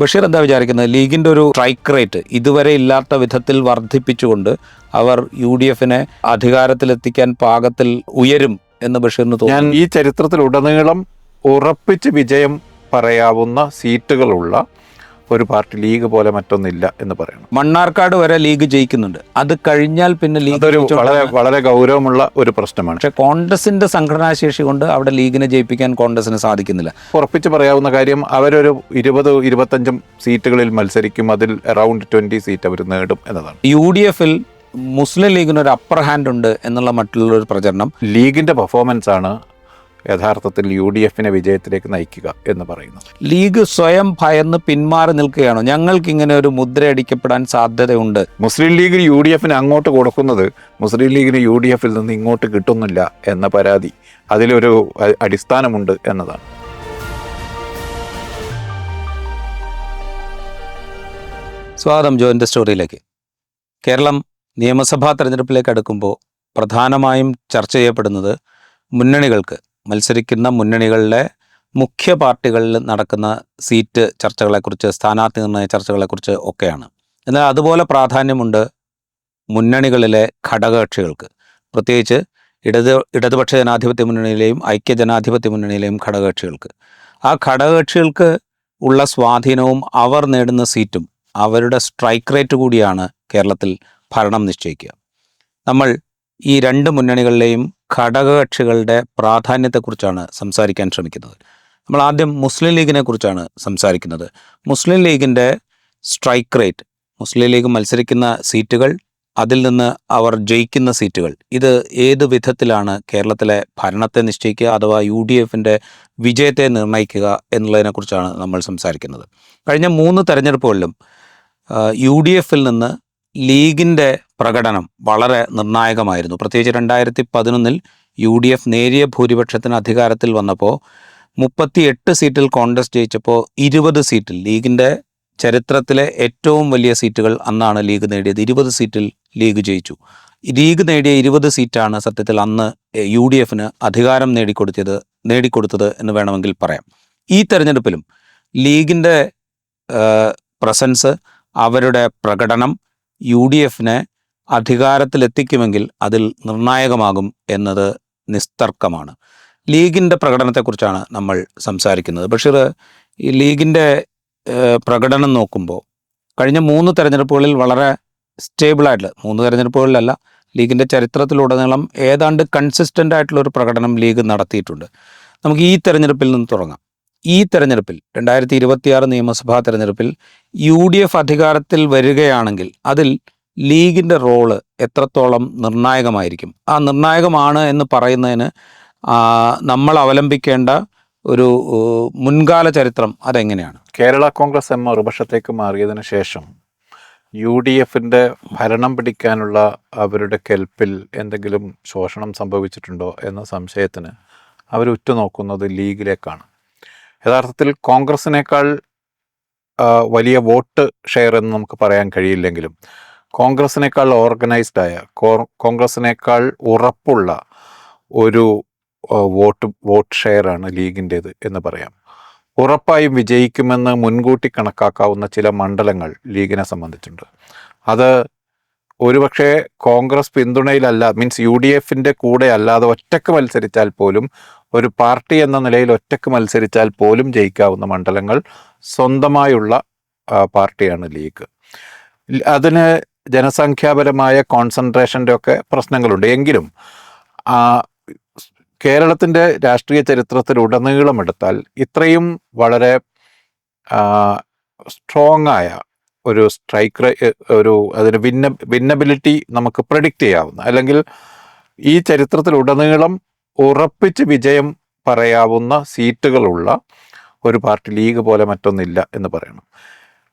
ബഷീർ എന്താ വിചാരിക്കുന്നത്? ലീഗിന്റെ ഒരു സ്ട്രൈക്ക് റേറ്റ് ഇതുവരെ ഇല്ലാത്ത വിധത്തിൽ വർദ്ധിപ്പിച്ചുകൊണ്ട് അവർ UDFനെ അധികാരത്തിലെത്തിക്കാൻ പാകത്തിൽ ഉയരും എന്ന് ബഷീറിന് തോന്നുന്നു. ഞാൻ ഈ ചരിത്രത്തിലുടനീളം ഉറപ്പിച്ച് വിജയം പറയാവുന്ന സീറ്റുകളുള്ള ഒരു പാർട്ടി ലീഗ് പോലെ മറ്റൊന്നില്ല എന്ന് പറയണം. മണ്ണാർക്കാട് വരെ ലീഗ് ജയിക്കുന്നുണ്ട്. അത് കഴിഞ്ഞാൽ പിന്നെ അതൊരു വളരെ ഗൗരവമുള്ള ഒരു പ്രശ്നമാണ്. പക്ഷെ കോൺഗ്രസിന്റെ സംഘടനാശേഷി കൊണ്ട് അവിടെ ലീഗിനെ ജയിപ്പിക്കാൻ കോൺഗ്രസിന് സാധിക്കുന്നില്ല. ഉറപ്പിച്ച് പറയാവുന്ന കാര്യം, അവരൊരു 20-25 സീറ്റുകളിൽ മത്സരിക്കും. അതിൽ അറൗണ്ട് 20 സീറ്റ് അവർ നേടും എന്നതാണ്. UDFൽ മുസ്ലിം ലീഗിന് ഒരു അപ്പർ ഹാൻഡ് ഉണ്ട് എന്നുള്ള മറ്റുള്ള ഒരു പ്രചരണം. ലീഗിന്റെ പെർഫോമൻസ് ആണ് യഥാർത്ഥത്തിൽ UDFനെ വിജയത്തിലേക്ക് നയിക്കുക എന്ന് പറയുന്നത്. ലീഗ് സ്വയം ഭയന്ന് പിന്മാറി നിൽക്കുകയാണോ? ഞങ്ങൾക്ക് ഇങ്ങനെ ഒരു മുദ്രയടിക്കപ്പെടാൻ സാധ്യതയുണ്ട്. മുസ്ലിം ലീഗ് UDFന് അങ്ങോട്ട് കൊടുക്കുന്നത് മുസ്ലിം ലീഗിന് UDFിൽ നിന്ന് ഇങ്ങോട്ട് കിട്ടുന്നില്ല എന്ന പരാതി, അതിലൊരു അടിസ്ഥാനമുണ്ട് എന്നതാണ്. സ്വാഗതം ജോയിൻ്റെ സ്റ്റോറിയിലേക്ക്. കേരളം നിയമസഭാ തെരഞ്ഞെടുപ്പിലേക്ക് അടുക്കുമ്പോൾ പ്രധാനമായും ചർച്ച ചെയ്യപ്പെടുന്നത് മത്സരിക്കുന്ന മുന്നണികളിലെ മുഖ്യ പാർട്ടികളിൽ നടക്കുന്ന സീറ്റ് ചർച്ചകളെക്കുറിച്ച്, സ്ഥാനാർത്ഥി നിർണയ ചർച്ചകളെക്കുറിച്ച് ഒക്കെയാണ്. എന്നാൽ അതുപോലെ പ്രാധാന്യമുണ്ട് മുന്നണികളിലെ ഘടകകക്ഷികൾക്ക്, പ്രത്യേകിച്ച് ഇടതുപക്ഷ ജനാധിപത്യ മുന്നണിയിലെയും ഐക്യജനാധിപത്യ മുന്നണിയിലെയും ഘടകകക്ഷികൾക്ക്. ആ ഘടകകക്ഷികൾക്ക് ഉള്ള സ്വാധീനവും അവർ നേടുന്ന സീറ്റും അവരുടെ സ്ട്രൈക്ക് റേറ്റ് കൂടിയാണ് കേരളത്തിൽ ഭരണം നിശ്ചയിക്കുക. നമ്മൾ ഈ രണ്ട് മുന്നണികളിലെയും ഘടകകക്ഷികളുടെ പ്രാധാന്യത്തെക്കുറിച്ചാണ് സംസാരിക്കാൻ ശ്രമിക്കുന്നത്. നമ്മൾ ആദ്യം മുസ്ലിം ലീഗിനെ കുറിച്ചാണ് സംസാരിക്കുന്നത്. മുസ്ലിം ലീഗിൻ്റെ സ്ട്രൈക്ക് റേറ്റ്, മുസ്ലിം ലീഗ് മത്സരിക്കുന്ന സീറ്റുകൾ, അതിൽ നിന്ന് അവർ ജയിക്കുന്ന സീറ്റുകൾ, ഇത് ഏത് വിധത്തിലാണ് കേരളത്തിലെ ഭരണത്തെ നിശ്ചയിക്കുക അഥവാ UDFൻ്റെ വിജയത്തെ നിർണ്ണയിക്കുക എന്നുള്ളതിനെക്കുറിച്ചാണ് നമ്മൾ സംസാരിക്കുന്നത്. കഴിഞ്ഞ 3 തെരഞ്ഞെടുപ്പുകളിലും UDFൽ നിന്ന് ലീഗിൻ്റെ പ്രകടനം വളരെ നിർണായകമായിരുന്നു. പ്രത്യേകിച്ച് 2011 UDF നേരിയ ഭൂരിപക്ഷത്തിന് അധികാരത്തിൽ വന്നപ്പോൾ 38 സീറ്റിൽ കോൺഗ്രസ് ജയിച്ചപ്പോൾ 20 സീറ്റിൽ, ലീഗിൻ്റെ ചരിത്രത്തിലെ ഏറ്റവും വലിയ സീറ്റുകൾ അന്നാണ് ലീഗ് നേടിയത്. 20 സീറ്റിൽ ലീഗ് ജയിച്ചു. ലീഗ് നേടിയ 20 സീറ്റാണ് സത്യത്തിൽ അന്ന് UDFന് അധികാരം നേടിക്കൊടുത്തത് എന്ന് വേണമെങ്കിൽ പറയാം. ഈ തെരഞ്ഞെടുപ്പിലും ലീഗിൻ്റെ പ്രസൻസ്, അവരുടെ പ്രകടനം UDFനെ അധികാരത്തിലെത്തിക്കുമെങ്കിൽ അതിൽ നിർണായകമാകും എന്നത് നിസ്തർക്കമാണ്. ലീഗിൻ്റെ പ്രകടനത്തെക്കുറിച്ചാണ് നമ്മൾ സംസാരിക്കുന്നത്. ബഷീർ, ഈ ലീഗിൻ്റെ പ്രകടനം നോക്കുമ്പോൾ കഴിഞ്ഞ 3 തെരഞ്ഞെടുപ്പുകളിൽ വളരെ സ്റ്റേബിളായിട്ടുള്ള, 3 തെരഞ്ഞെടുപ്പുകളിലല്ല, ലീഗിൻ്റെ ചരിത്രത്തിലുടനീളം ഏതാണ്ട് കൺസിസ്റ്റൻ്റ് ആയിട്ടുള്ളൊരു പ്രകടനം ലീഗ് നടത്തിയിട്ടുണ്ട്. നമുക്ക് ഈ തെരഞ്ഞെടുപ്പിൽ നിന്ന് തുടങ്ങാം. ഈ തെരഞ്ഞെടുപ്പിൽ 2026 നിയമസഭാ തെരഞ്ഞെടുപ്പിൽ UDF അധികാരത്തിൽ വരികയാണെങ്കിൽ അതിൽ ലീഗിൻ്റെ റോള് എത്രത്തോളം നിർണായകമായിരിക്കും? ആ നിർണായകമാണ് എന്ന് പറയുന്നതിന് നമ്മൾ അവലംബിക്കേണ്ട ഒരു മുൻകാല ചരിത്രം അതെങ്ങനെയാണ്? കേരള കോൺഗ്രസ് മറുപക്ഷത്തേക്ക് മാറിയതിനു ശേഷം UDFൻ്റെ ഭരണം പിടിക്കാനുള്ള അവരുടെ കെൽപ്പിൽ എന്തെങ്കിലും ശോഷണം സംഭവിച്ചിട്ടുണ്ടോ എന്ന സംശയത്തിന് അവർ ഉറ്റുനോക്കുന്നത് ലീഗിലേക്കാണ്. യഥാർത്ഥത്തിൽ കോൺഗ്രസിനേക്കാൾ വലിയ വോട്ട് ഷെയർ എന്ന് നമുക്ക് പറയാൻ കഴിയില്ലെങ്കിലും കോൺഗ്രസിനേക്കാൾ ഓർഗനൈസ്ഡായ, കോൺഗ്രസിനേക്കാൾ ഉറപ്പുള്ള ഒരു വോട്ട് ഷെയറാണ് ലീഗിൻ്റേത് എന്ന് പറയാം. ഉറപ്പായും വിജയിക്കുമെന്ന് മുൻകൂട്ടി കണക്കാക്കാവുന്ന ചില മണ്ഡലങ്ങൾ ലീഗിനെ സംബന്ധിച്ചുണ്ട്. അത് ഒരുപക്ഷെ കോൺഗ്രസ് പിന്തുണയിലല്ല, മീൻസ് UDFൻ്റെ കൂടെ അല്ലാതെ ഒറ്റക്ക് മത്സരിച്ചാൽ പോലും, ഒരു പാർട്ടി എന്ന നിലയിൽ ഒറ്റക്ക് മത്സരിച്ചാൽ പോലും ജയിക്കാവുന്ന മണ്ഡലങ്ങൾ സ്വന്തമായുള്ള പാർട്ടിയാണ് ലീഗ്. അതിന് ജനസംഖ്യാപരമായ കോൺസെൻട്രേഷൻ്റെ ഒക്കെ പ്രശ്നങ്ങളുണ്ട്. എങ്കിലും കേരളത്തിൻ്റെ രാഷ്ട്രീയ ചരിത്രത്തിലുടനീളം എടുത്താൽ ഇത്രയും വളരെ സ്ട്രോങ് ആയ ഒരു അതിന് വിന്നബിലിറ്റി നമുക്ക് പ്രെഡിക്റ്റ് ചെയ്യാവുന്ന, അല്ലെങ്കിൽ ഈ ചരിത്രത്തിലുടനീളം ഉറപ്പിച്ച് വിജയം പറയാവുന്ന സീറ്റുകളുള്ള ഒരു പാർട്ടി ലീഗ് പോലെ മറ്റൊന്നില്ല എന്ന് പറയണം.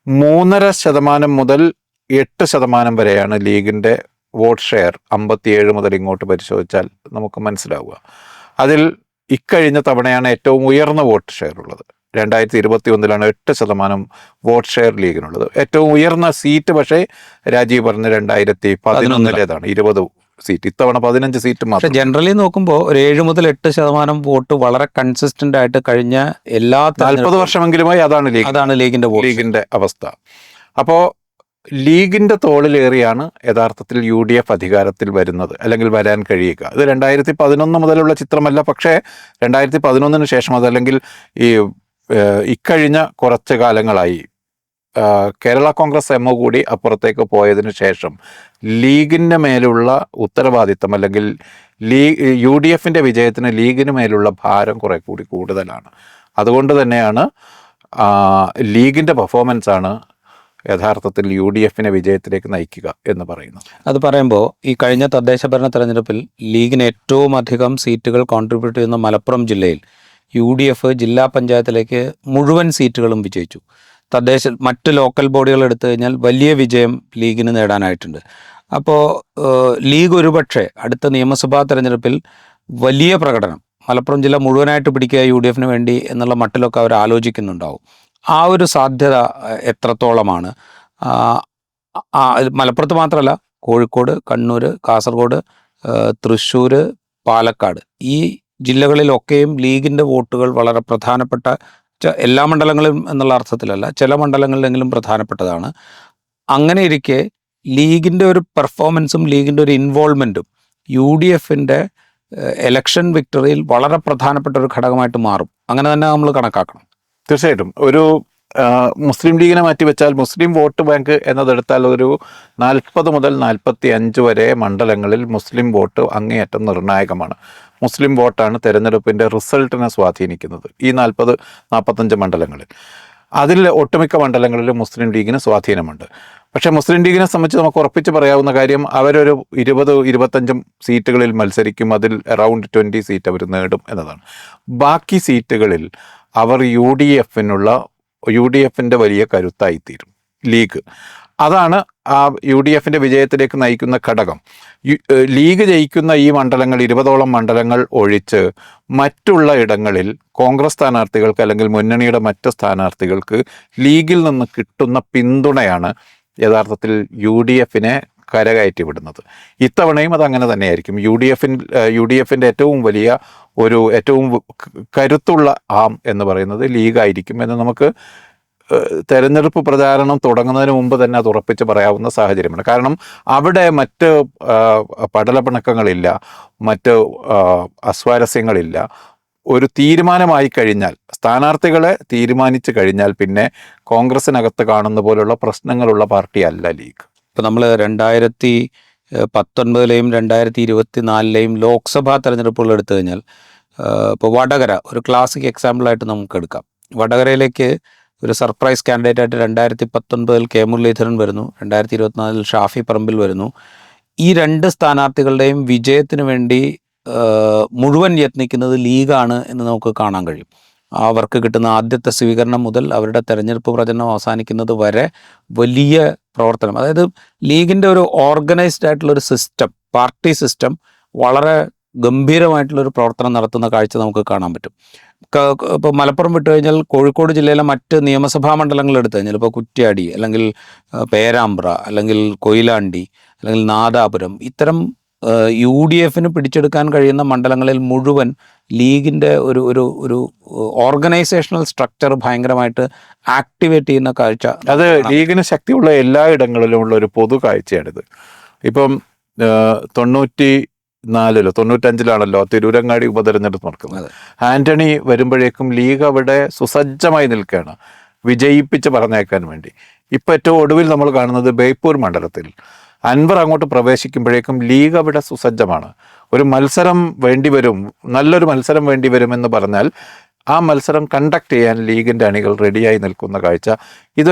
3.5% മുതൽ 8% വരെയാണ് ലീഗിൻ്റെ വോട്ട് ഷെയർ. 57 മുതൽ ഇങ്ങോട്ട് പരിശോധിച്ചാൽ നമുക്ക് മനസ്സിലാവുക. അതിൽ ഇക്കഴിഞ്ഞ തവണയാണ് ഏറ്റവും ഉയർന്ന വോട്ട് ഷെയർ ഉള്ളത്. 2021 8% വോട്ട് ഷെയർ ലീഗിനുള്ളത്. ഏറ്റവും ഉയർന്ന സീറ്റ് പക്ഷേ രാജീവ് പറഞ്ഞ 2011 സീറ്റ്, ഇത്തവണ 15 സീറ്റ് പക്ഷെ മാത്രം. ജനറലി നോക്കുമ്പോൾ ഒരു 7 മുതൽ 8% വോട്ട് വളരെ കൺസിസ്റ്റന്റ് ആയിട്ട് കഴിഞ്ഞ എല്ലാ 40 വർഷമെങ്കിലുമായി അതാണ് ലീഗിന്റെ വോട്ട്. ലീഗിന്റെ അവസ്ഥ. അപ്പോൾ ലീഗിന്റെ തോളിലേറിയാണ് യഥാർത്ഥത്തിൽ UDF അധികാരത്തിൽ വരുന്നത്, അല്ലെങ്കിൽ വരാൻ കഴിയുക. ഇത് 2011 മുതലുള്ള ചിത്രമല്ല, പക്ഷേ 2011 ശേഷം, അതല്ലെങ്കിൽ ഈ ഇക്കഴിഞ്ഞ കുറച്ച് കാലങ്ങളായി കേരള കോൺഗ്രസ് എം കൂടി അപ്പുറത്തേക്ക് പോയതിനു ശേഷം ലീഗിൻ്റെ മേലുള്ള ഉത്തരവാദിത്തം, അല്ലെങ്കിൽ UDFന്റെ വിജയത്തിന് ലീഗിന് മേലുള്ള ഭാരം കുറെ കൂടി കൂടുതലാണ്. അതുകൊണ്ട് തന്നെയാണ് ലീഗിൻ്റെ പെർഫോമൻസ് ആണ് യഥാർത്ഥത്തിൽ UDFനെ വിജയത്തിലേക്ക് നയിക്കുക എന്ന് പറയുന്നത്. അത് പറയുമ്പോൾ ഈ കഴിഞ്ഞ തദ്ദേശ ഭരണ തെരഞ്ഞെടുപ്പിൽ ലീഗിന് ഏറ്റവും അധികം സീറ്റുകൾ കോൺട്രിബ്യൂട്ട് ചെയ്യുന്ന മലപ്പുറം ജില്ലയിൽ UDF ജില്ലാ പഞ്ചായത്തിലേക്ക് മുഴുവൻ സീറ്റുകളും വിജയിച്ചു. മറ്റ് ലോക്കൽ ബോഡികൾ എടുത്തു കഴിഞ്ഞാൽ വലിയ വിജയം ലീഗിന് നേടാനായിട്ടുണ്ട്. അപ്പോൾ ലീഗ് ഒരുപക്ഷെ അടുത്ത നിയമസഭാ തെരഞ്ഞെടുപ്പിൽ വലിയ പ്രകടനം മലപ്പുറം ജില്ല മുഴുവനായിട്ട് പിടിക്കുക UDFന് വേണ്ടി എന്നുള്ള മട്ടിലൊക്കെ അവർ ആലോചിക്കുന്നുണ്ടാവും. ആ ഒരു സാധ്യത എത്രത്തോളമാണ്? മലപ്പുറത്ത് മാത്രമല്ല, കോഴിക്കോട്, കണ്ണൂർ, കാസർഗോഡ്, തൃശ്ശൂർ, പാലക്കാട്, ഈ ജില്ലകളിലൊക്കെയും ലീഗിൻ്റെ വോട്ടുകൾ വളരെ പ്രധാനപ്പെട്ട, എല്ലാ മണ്ഡലങ്ങളിലും എന്നുള്ള അർത്ഥത്തിലല്ല, ചില മണ്ഡലങ്ങളിലെങ്കിലും പ്രധാനപ്പെട്ടതാണ്. അങ്ങനെ ഇരിക്കെ ലീഗിൻ്റെ ഒരു പെർഫോമൻസും ലീഗിൻ്റെ ഒരു ഇൻവോൾവ്മെൻറ്റും UDFന്റെ എലക്ഷൻ വിക്ടറിയിൽ വളരെ പ്രധാനപ്പെട്ട ഒരു ഘടകമായിട്ട് മാറും. അങ്ങനെ തന്നെ നമ്മൾ കണക്കാക്കണം. തീർച്ചയായിട്ടും. ഒരു മുസ്ലിം ലീഗിനെ മാറ്റിവെച്ചാൽ, മുസ്ലിം വോട്ട് ബാങ്ക് എന്നതെടുത്താൽ ഒരു 40 മുതൽ 45 വരെ മണ്ഡലങ്ങളിൽ മുസ്ലിം വോട്ട് അങ്ങേയറ്റം നിർണായകമാണ്. മുസ്ലിം വോട്ടാണ് തെരഞ്ഞെടുപ്പിൻ്റെ റിസൾട്ടിനെ സ്വാധീനിക്കുന്നത്. ഈ 40-45 മണ്ഡലങ്ങളിൽ, അതിൽ ഒട്ടുമിക്ക മണ്ഡലങ്ങളിലും മുസ്ലിം ലീഗിന് സ്വാധീനമുണ്ട്. പക്ഷേ മുസ്ലിം ലീഗിനെ സംബന്ധിച്ച് നമുക്ക് ഉറപ്പിച്ച് പറയാവുന്ന കാര്യം, അവരൊരു 20-25 സീറ്റുകളിൽ മത്സരിക്കും, അതിൽ അറൗണ്ട് 20 സീറ്റ് അവർ നേടും എന്നതാണ്. ബാക്കി സീറ്റുകളിൽ അവർ UDFന്റെ വലിയ കരുത്തായിത്തീരും ലീഗ്. അതാണ് ആ UDFന്റെ വിജയത്തിലേക്ക് നയിക്കുന്ന ഘടകം. ലീഗ് ജയിക്കുന്ന ഈ മണ്ഡലങ്ങൾ, 20ഓളം മണ്ഡലങ്ങൾ ഒഴിച്ച് മറ്റുള്ള ഇടങ്ങളിൽ കോൺഗ്രസ് സ്ഥാനാർത്ഥികൾക്ക്, അല്ലെങ്കിൽ മുന്നണിയുടെ മറ്റ് സ്ഥാനാർത്ഥികൾക്ക് ലീഗിൽ നിന്ന് കിട്ടുന്ന പിന്തുണയാണ് യഥാർത്ഥത്തിൽ UDFനെ കരകയറ്റി വിടുന്നത്. ഇത്തവണയും അതങ്ങനെ തന്നെയായിരിക്കും. UDFന്റെ ഏറ്റവും കരുത്തുള്ള ആം എന്ന് പറയുന്നത് ലീഗായിരിക്കും എന്ന് നമുക്ക് തെരഞ്ഞെടുപ്പ് പ്രചാരണം തുടങ്ങുന്നതിന് മുമ്പ് തന്നെ അത് ഉറപ്പിച്ച് പറയാവുന്ന സാഹചര്യമാണ്. കാരണം അവിടെ മറ്റ് പടലപ്പിണക്കങ്ങളില്ല, മറ്റ് അസ്വാരസ്യങ്ങളില്ല. ഒരു തീരുമാനമായി കഴിഞ്ഞാൽ, സ്ഥാനാർത്ഥികളെ തീരുമാനിച്ചു കഴിഞ്ഞാൽ പിന്നെ കോൺഗ്രസിനകത്ത് കാണുന്ന പോലുള്ള പ്രശ്നങ്ങളുള്ള പാർട്ടിയല്ല ലീഗ്. ഇപ്പോൾ നമ്മൾ 2019 2024 ലോക്സഭാ തെരഞ്ഞെടുപ്പുകൾ എടുത്തു കഴിഞ്ഞാൽ, ഇപ്പോൾ വടകര ഒരു ക്ലാസിക് എക്സാമ്പിളായിട്ട് നമുക്ക് എടുക്കാം. വടകരയിലേക്ക് ഒരു സർപ്രൈസ് കാൻഡിഡേറ്റായിട്ട് 2019 കെ മുരളീധരൻ വരുന്നു, 2024 ഷാഫി പറമ്പിൽ വരുന്നു. ഈ രണ്ട് സ്ഥാനാർത്ഥികളുടെയും വിജയത്തിന് വേണ്ടി മുഴുവൻ യത്നിക്കുന്നത് ലീഗാണ് എന്ന് നമുക്ക് കാണാൻ കഴിയും. അവർക്ക് കിട്ടുന്ന ആദ്യത്തെ സ്വീകരണം മുതൽ അവരുടെ തെരഞ്ഞെടുപ്പ് പ്രചരണം അവസാനിക്കുന്നത് വരെ വലിയ പ്രവർത്തനം, അതായത് ലീഗിൻ്റെ ഒരു ഓർഗനൈസ്ഡ് ആയിട്ടുള്ളൊരു സിസ്റ്റം, പാർട്ടി സിസ്റ്റം വളരെ ഗംഭീരമായിട്ടുള്ളൊരു പ്രവർത്തനം നടത്തുന്ന കാഴ്ച നമുക്ക് കാണാൻ പറ്റും. ഇപ്പോൾ മലപ്പുറം വിട്ടു കഴിഞ്ഞാൽ കോഴിക്കോട് ജില്ലയിലെ മറ്റ് നിയമസഭാ മണ്ഡലങ്ങൾ എടുത്തു കഴിഞ്ഞാൽ, ഇപ്പോൾ കുറ്റ്യാടി, അല്ലെങ്കിൽ പേരാമ്പ്ര, അല്ലെങ്കിൽ കൊയിലാണ്ടി, അല്ലെങ്കിൽ നാദാപുരം, ഇത്തരം UDFന് പിടിച്ചെടുക്കാൻ കഴിയുന്ന മണ്ഡലങ്ങളിൽ മുഴുവൻ ലീഗിൻ്റെ ഒരു ഓർഗനൈസേഷണൽ സ്ട്രക്ചർ ഭയങ്കരമായിട്ട് ആക്ടിവേറ്റ് ചെയ്യുന്ന കാഴ്ച. അത് ലീഗിന് ശക്തിയുള്ള എല്ലാ ഇടങ്ങളിലും ഉള്ള ഒരു പൊതു കാഴ്ചയാണിത്. ഇപ്പം 95-ലാണല്ലോ തിരൂരങ്ങാടി ഉപതെരഞ്ഞെടുപ്പ് നടക്കുന്നത്. ആന്റണി വരുമ്പോഴേക്കും ലീഗ് അവിടെ സുസജ്ജമായി നിൽക്കുകയാണ് വിജയിപ്പിച്ച് പറഞ്ഞേക്കാൻ വേണ്ടി. ഇപ്പം ഏറ്റവും ഒടുവിൽ നമ്മൾ കാണുന്നത് ബേപ്പൂർ മണ്ഡലത്തിൽ അൻവർ അങ്ങോട്ട് പ്രവേശിക്കുമ്പോഴേക്കും ലീഗ് അവിടെ സുസജ്ജമാണ്. ഒരു മത്സരം വേണ്ടിവരും, നല്ലൊരു മത്സരം വേണ്ടിവരുമെന്ന് പറഞ്ഞാൽ ആ മത്സരം കണ്ടക്ട് ചെയ്യാൻ ലീഗിൻ്റെ അണികൾ റെഡിയായി നിൽക്കുന്ന കാഴ്ച. ഇത്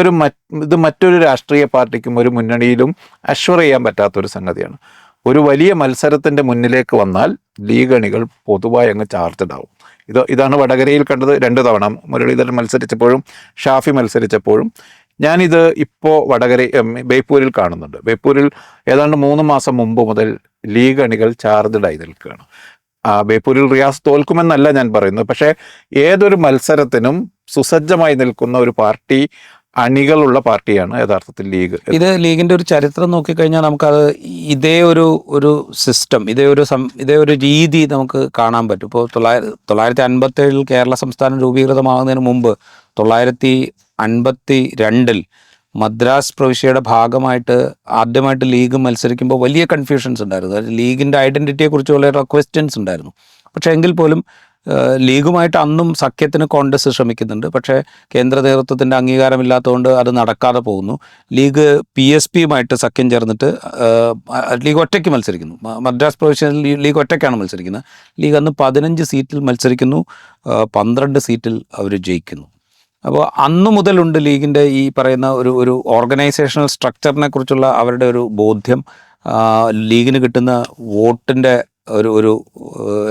മറ്റൊരു രാഷ്ട്രീയ പാർട്ടിക്കും ഒരു മുന്നണിയിലും അഷ്വർ ചെയ്യാൻ പറ്റാത്തൊരു സംഗതിയാണ്. ഒരു വലിയ മത്സരത്തിൻ്റെ മുന്നിലേക്ക് വന്നാൽ ലീഗ് അണികൾ പൊതുവായി അങ്ങ് ചാർജ്ഡ് ആവും. ഇതാണ് വടകരയിൽ കണ്ടത് 2 തവണ. മുരളീധരൻ മത്സരിച്ചപ്പോഴും ഷാഫി മത്സരിച്ചപ്പോഴും. ഞാനിത് ഇപ്പോൾ ബേപ്പൂരിൽ കാണുന്നുണ്ട്. ബേപ്പൂരിൽ ഏതാണ്ട് 3 മാസം മുമ്പ് മുതൽ ലീഗ് അണികൾ ചാർജ്ഡായി നിൽക്കുകയാണ്. ബേപ്പൂരിൽ റിയാസ് തോൽക്കുമെന്നല്ല ഞാൻ പറയുന്നത്, പക്ഷേ ഏതൊരു മത്സരത്തിനും സുസജ്ജമായി നിൽക്കുന്ന ഒരു പാർട്ടി അണികളുള്ള പാർട്ടിയാണ് യഥാർത്ഥത്തിൽ ലീഗ്. ഇത് ലീഗിന്റെ ഒരു ചരിത്രം നോക്കിക്കഴിഞ്ഞാൽ നമുക്കത് ഇതേ ഒരു സിസ്റ്റം, ഇതേ ഒരു രീതി നമുക്ക് കാണാൻ പറ്റും. ഇപ്പോൾ 1957 കേരള സംസ്ഥാനം രൂപീകൃതമാകുന്നതിന് മുമ്പ് 1952 മദ്രാസ് പ്രവിശ്യയുടെ ഭാഗമായിട്ട് ആദ്യമായിട്ട് ലീഗ് മത്സരിക്കുമ്പോൾ വലിയ കൺഫ്യൂഷൻസ് ഉണ്ടായിരുന്നു. അതായത് ലീഗിൻ്റെ ഐഡൻറ്റിറ്റിയെക്കുറിച്ച് വളരെ ക്വസ്റ്റ്യൻസ് ഉണ്ടായിരുന്നു. പക്ഷേ എങ്കിൽ പോലും ലീഗുമായിട്ട് അന്നും സഖ്യത്തിന് കോൺഗ്രസ് ശ്രമിക്കുന്നുണ്ട്. പക്ഷേ കേന്ദ്ര നേതൃത്വത്തിൻ്റെ അംഗീകാരമില്ലാത്തതുകൊണ്ട് അത് നടക്കാതെ പോകുന്നു. ലീഗ് PSPയുമായിട്ട് സഖ്യം ചേർന്നിട്ട് ലീഗ് ഒറ്റയ്ക്ക് മത്സരിക്കുന്നു. മദ്രാസ് പ്രവിശ്യയിൽ ലീഗ് ഒറ്റയ്ക്കാണ് മത്സരിക്കുന്നത്. ലീഗ് അന്ന് 15 സീറ്റിൽ മത്സരിക്കുന്നു, 12 സീറ്റിൽ അവർ ജയിക്കുന്നു. അപ്പോൾ അന്നു മുതലുണ്ട് ലീഗിൻ്റെ ഈ പറയുന്ന ഒരു ഓർഗനൈസേഷണൽ സ്ട്രക്ചറിനെ കുറിച്ചുള്ള അവരുടെ ഒരു ബോധ്യം. ലീഗിന് കിട്ടുന്ന വോട്ടിൻ്റെ ഒരു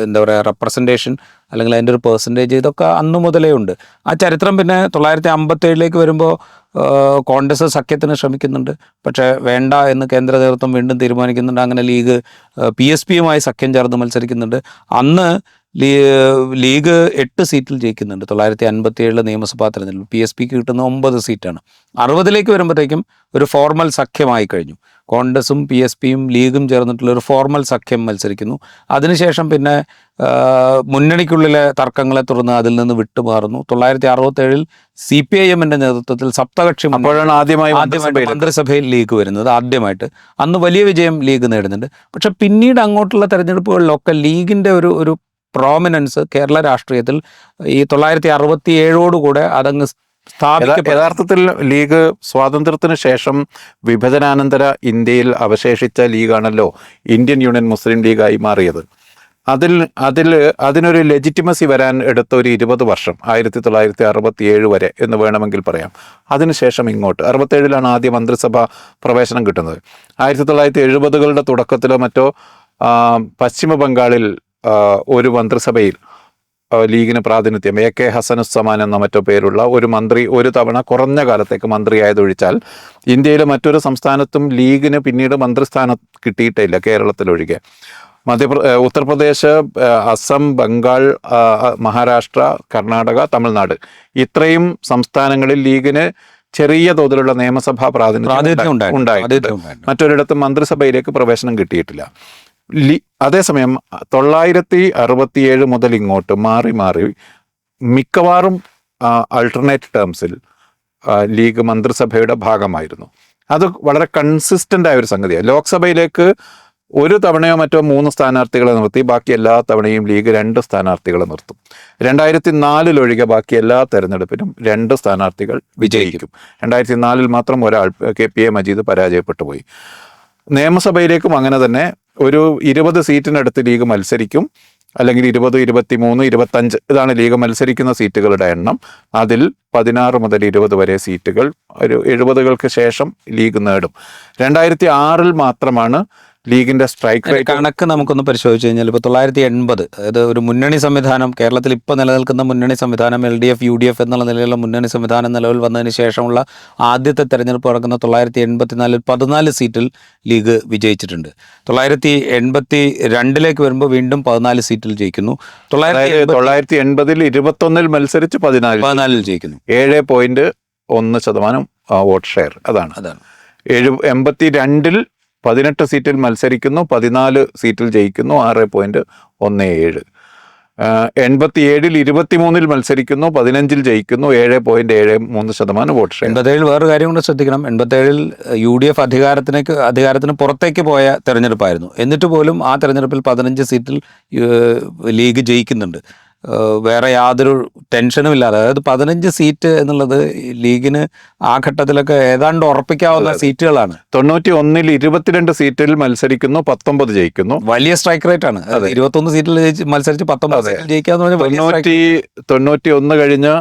എന്താ പറയുക റെപ്രസെൻറ്റേഷൻ, അല്ലെങ്കിൽ അതിൻ്റെ ഒരു പെർസെൻറ്റേജ്, ഇതൊക്കെ അന്നു മുതലേ ഉണ്ട്. ആ ചരിത്രം പിന്നെ 1957 വരുമ്പോൾ കോൺഗ്രസ് സഖ്യത്തിന് ശ്രമിക്കുന്നുണ്ട്. പക്ഷേ വേണ്ട എന്ന് കേന്ദ്ര നേതൃത്വം വീണ്ടും തീരുമാനിക്കുന്നുണ്ട്. അങ്ങനെ ലീഗ് PSPയുമായി സഖ്യം ചേർന്ന് മത്സരിക്കുന്നുണ്ട്. അന്ന് ലീഗ് 8 സീറ്റിൽ ജയിക്കുന്നുണ്ട്. 1957 നിയമസഭാ തെരഞ്ഞെടുപ്പിൽ PSPക്ക് കിട്ടുന്ന 9 സീറ്റാണ്. 60 വരുമ്പോഴത്തേക്കും ഒരു ഫോർമൽ സഖ്യമായി കഴിഞ്ഞു. കോൺഗ്രസും PSPയും ലീഗും ചേർന്നിട്ടുള്ള ഒരു ഫോർമൽ സഖ്യം മത്സരിക്കുന്നു. അതിനുശേഷം പിന്നെ മുന്നണിക്കുള്ളിലെ തർക്കങ്ങളെ തുടർന്ന് അതിൽ നിന്ന് വിട്ടുമാറുന്നു. 1967 CPIMന്റെ നേതൃത്വത്തിൽ സപ്തകക്ഷി ആദ്യമായിട്ട് മന്ത്രിസഭയിൽ ലീഗ് വരുന്നത് ആദ്യമായിട്ട്. അന്ന് വലിയ വിജയം ലീഗ് നേടുന്നുണ്ട്. പക്ഷെ പിന്നീട് അങ്ങോട്ടുള്ള തെരഞ്ഞെടുപ്പുകളിലൊക്കെ ലീഗിൻ്റെ ഒരു പ്രോമിനൻസ് കേരള രാഷ്ട്രീയത്തിൽ ഈ 1967 അതങ്ങ് യഥാർത്ഥത്തിൽ ലീഗ് സ്വാതന്ത്ര്യത്തിന് ശേഷം വിഭജനാനന്തര ഇന്ത്യയിൽ അവശേഷിച്ച ലീഗാണല്ലോ ഇന്ത്യൻ യൂണിയൻ മുസ്ലിം ലീഗായി മാറിയത്. അതിനൊരു ലെജിറ്റിമസി വരാൻ എടുത്ത ഒരു 20 വർഷം, 1967 വരെ എന്ന് വേണമെങ്കിൽ പറയാം. അതിനുശേഷം ഇങ്ങോട്ട് 67 ആദ്യ മന്ത്രിസഭ പ്രവേശനം കിട്ടുന്നത്. 1970 തുടക്കത്തിലോ മറ്റോ പശ്ചിമ ബംഗാളിൽ ഒരു മന്ത്രിസഭയിൽ ലീഗിന് പ്രാതിനിധ്യം AK ഹസനുസ്സമാൻ എന്ന മറ്റോ പേരുള്ള ഒരു മന്ത്രി ഒരു തവണ കുറഞ്ഞ കാലത്തേക്ക് മന്ത്രിയായതൊഴിച്ചാൽ ഇന്ത്യയിലെ മറ്റൊരു സംസ്ഥാനത്തും ലീഗിന് പിന്നീട് മന്ത്രിസ്ഥാനം കിട്ടിയിട്ടില്ല, കേരളത്തിലൊഴികെ. ഉത്തർപ്രദേശ്, അസം, ബംഗാൾ, മഹാരാഷ്ട്ര, കർണാടക, തമിഴ്നാട്, ഇത്രയും സംസ്ഥാനങ്ങളിൽ ലീഗിന് ചെറിയ തോതിലുള്ള നിയമസഭാ പ്രാതിനിധ്യം ഉണ്ടായിട്ടുണ്ട്. മറ്റൊരിടത്തും മന്ത്രിസഭയിലേക്ക് പ്രവേശനം കിട്ടിയിട്ടില്ല. അതേസമയം 1967 മുതൽ ഇങ്ങോട്ട് മാറി മിക്കവാറും ആൾട്ടർനേറ്റ് ടേംസിൽ ലീഗ് മന്ത്രിസഭയുടെ ഭാഗമായിരുന്നു. അത് വളരെ കൺസിസ്റ്റൻ്റ് ആയ ഒരു സംഗതിയാണ്. ലോക്സഭയിലേക്ക് ഒരു തവണയോ മറ്റോ 3 സ്ഥാനാർത്ഥികളെ നിർത്തി, ബാക്കി എല്ലാ തവണയും ലീഗ് 2 സ്ഥാനാർത്ഥികളെ നിർത്തും. 2004 ബാക്കി എല്ലാ തെരഞ്ഞെടുപ്പിനും 2 സ്ഥാനാർത്ഥികൾ വിജയിക്കും. 2004 മാത്രം ഒരാൾ KPA മജീദ് പരാജയപ്പെട്ടു പോയി. നിയമസഭയിലേക്കും അങ്ങനെ തന്നെ ഒരു 20 സീറ്റിനടുത്ത് ലീഗ് മത്സരിക്കും, അല്ലെങ്കിൽ 20, 23, 25 ഇതാണ് ലീഗ് മത്സരിക്കുന്ന സീറ്റുകളുടെ എണ്ണം. അതിൽ 16 മുതൽ 20 വരെ സീറ്റുകൾ ഒരു 70കൾക്ക് ശേഷം ലീഗ് നേടും. 2006 മാത്രമാണ് ലീഗിന്റെ സ്ട്രൈക്ക് റേറ്റ് കണക്ക് നമുക്കൊന്ന് പരിശോധിച്ച് കഴിഞ്ഞാൽ ഇപ്പോൾ 1980, അതായത് ഒരു മുന്നണി സംവിധാനം, കേരളത്തിൽ ഇപ്പോൾ നിലനിൽക്കുന്ന മുന്നണി സംവിധാനം LDF UDF എന്നുള്ള നിലയിലുള്ള മുന്നണി സംവിധാനം നിലവിൽ വന്നതിന് ശേഷമുള്ള ആദ്യത്തെ തെരഞ്ഞെടുപ്പ് നടക്കുന്ന 1984 14 സീറ്റിൽ ലീഗ് വിജയിച്ചിട്ടുണ്ട്. 1982 വരുമ്പോൾ വീണ്ടും 14 സീറ്റിൽ ജയിക്കുന്നു. 1980 21 മത്സരിച്ച് 14 ജയിക്കുന്നു. 7.1% വോട്ട് ഷെയർ. അതാണ് 82 18 സീറ്റിൽ മത്സരിക്കുന്നു, 14 സീറ്റിൽ ജയിക്കുന്നു, 6.17. 87 23 മത്സരിക്കുന്നു, 15 ജയിക്കുന്നു, 7.73% വോട്ട് ഷെയർ. 87 വേറൊരു കാര്യം കൊണ്ട് ശ്രദ്ധിക്കണം. 87 UDF അധികാരത്തിന് പുറത്തേക്ക് പോയ തെരഞ്ഞെടുപ്പായിരുന്നു. എന്നിട്ട് പോലും ആ തെരഞ്ഞെടുപ്പിൽ 15 സീറ്റിൽ ലീഗ് ജയിക്കുന്നുണ്ട്, വേറെ യാതൊരു ടെൻഷനും ഇല്ലാതെ. അതായത് 15 സീറ്റ് എന്നുള്ളത് ലീഗിന് ആ ഘട്ടത്തിലൊക്കെ ഏതാണ്ട് ഉറപ്പിക്കാവുന്ന സീറ്റുകളാണ്. 91 22 സീറ്റിൽ മത്സരിക്കുന്നു, 19 ജയിക്കുന്നു. വലിയ സ്ട്രൈക്ക് റേറ്റ് ആണ്. 21 സീറ്റിൽ മത്സരിച്ച് 19 സീറ്റിൽ ജയിക്കാന്ന് പറഞ്ഞാൽ 91 കഴിഞ്ഞ്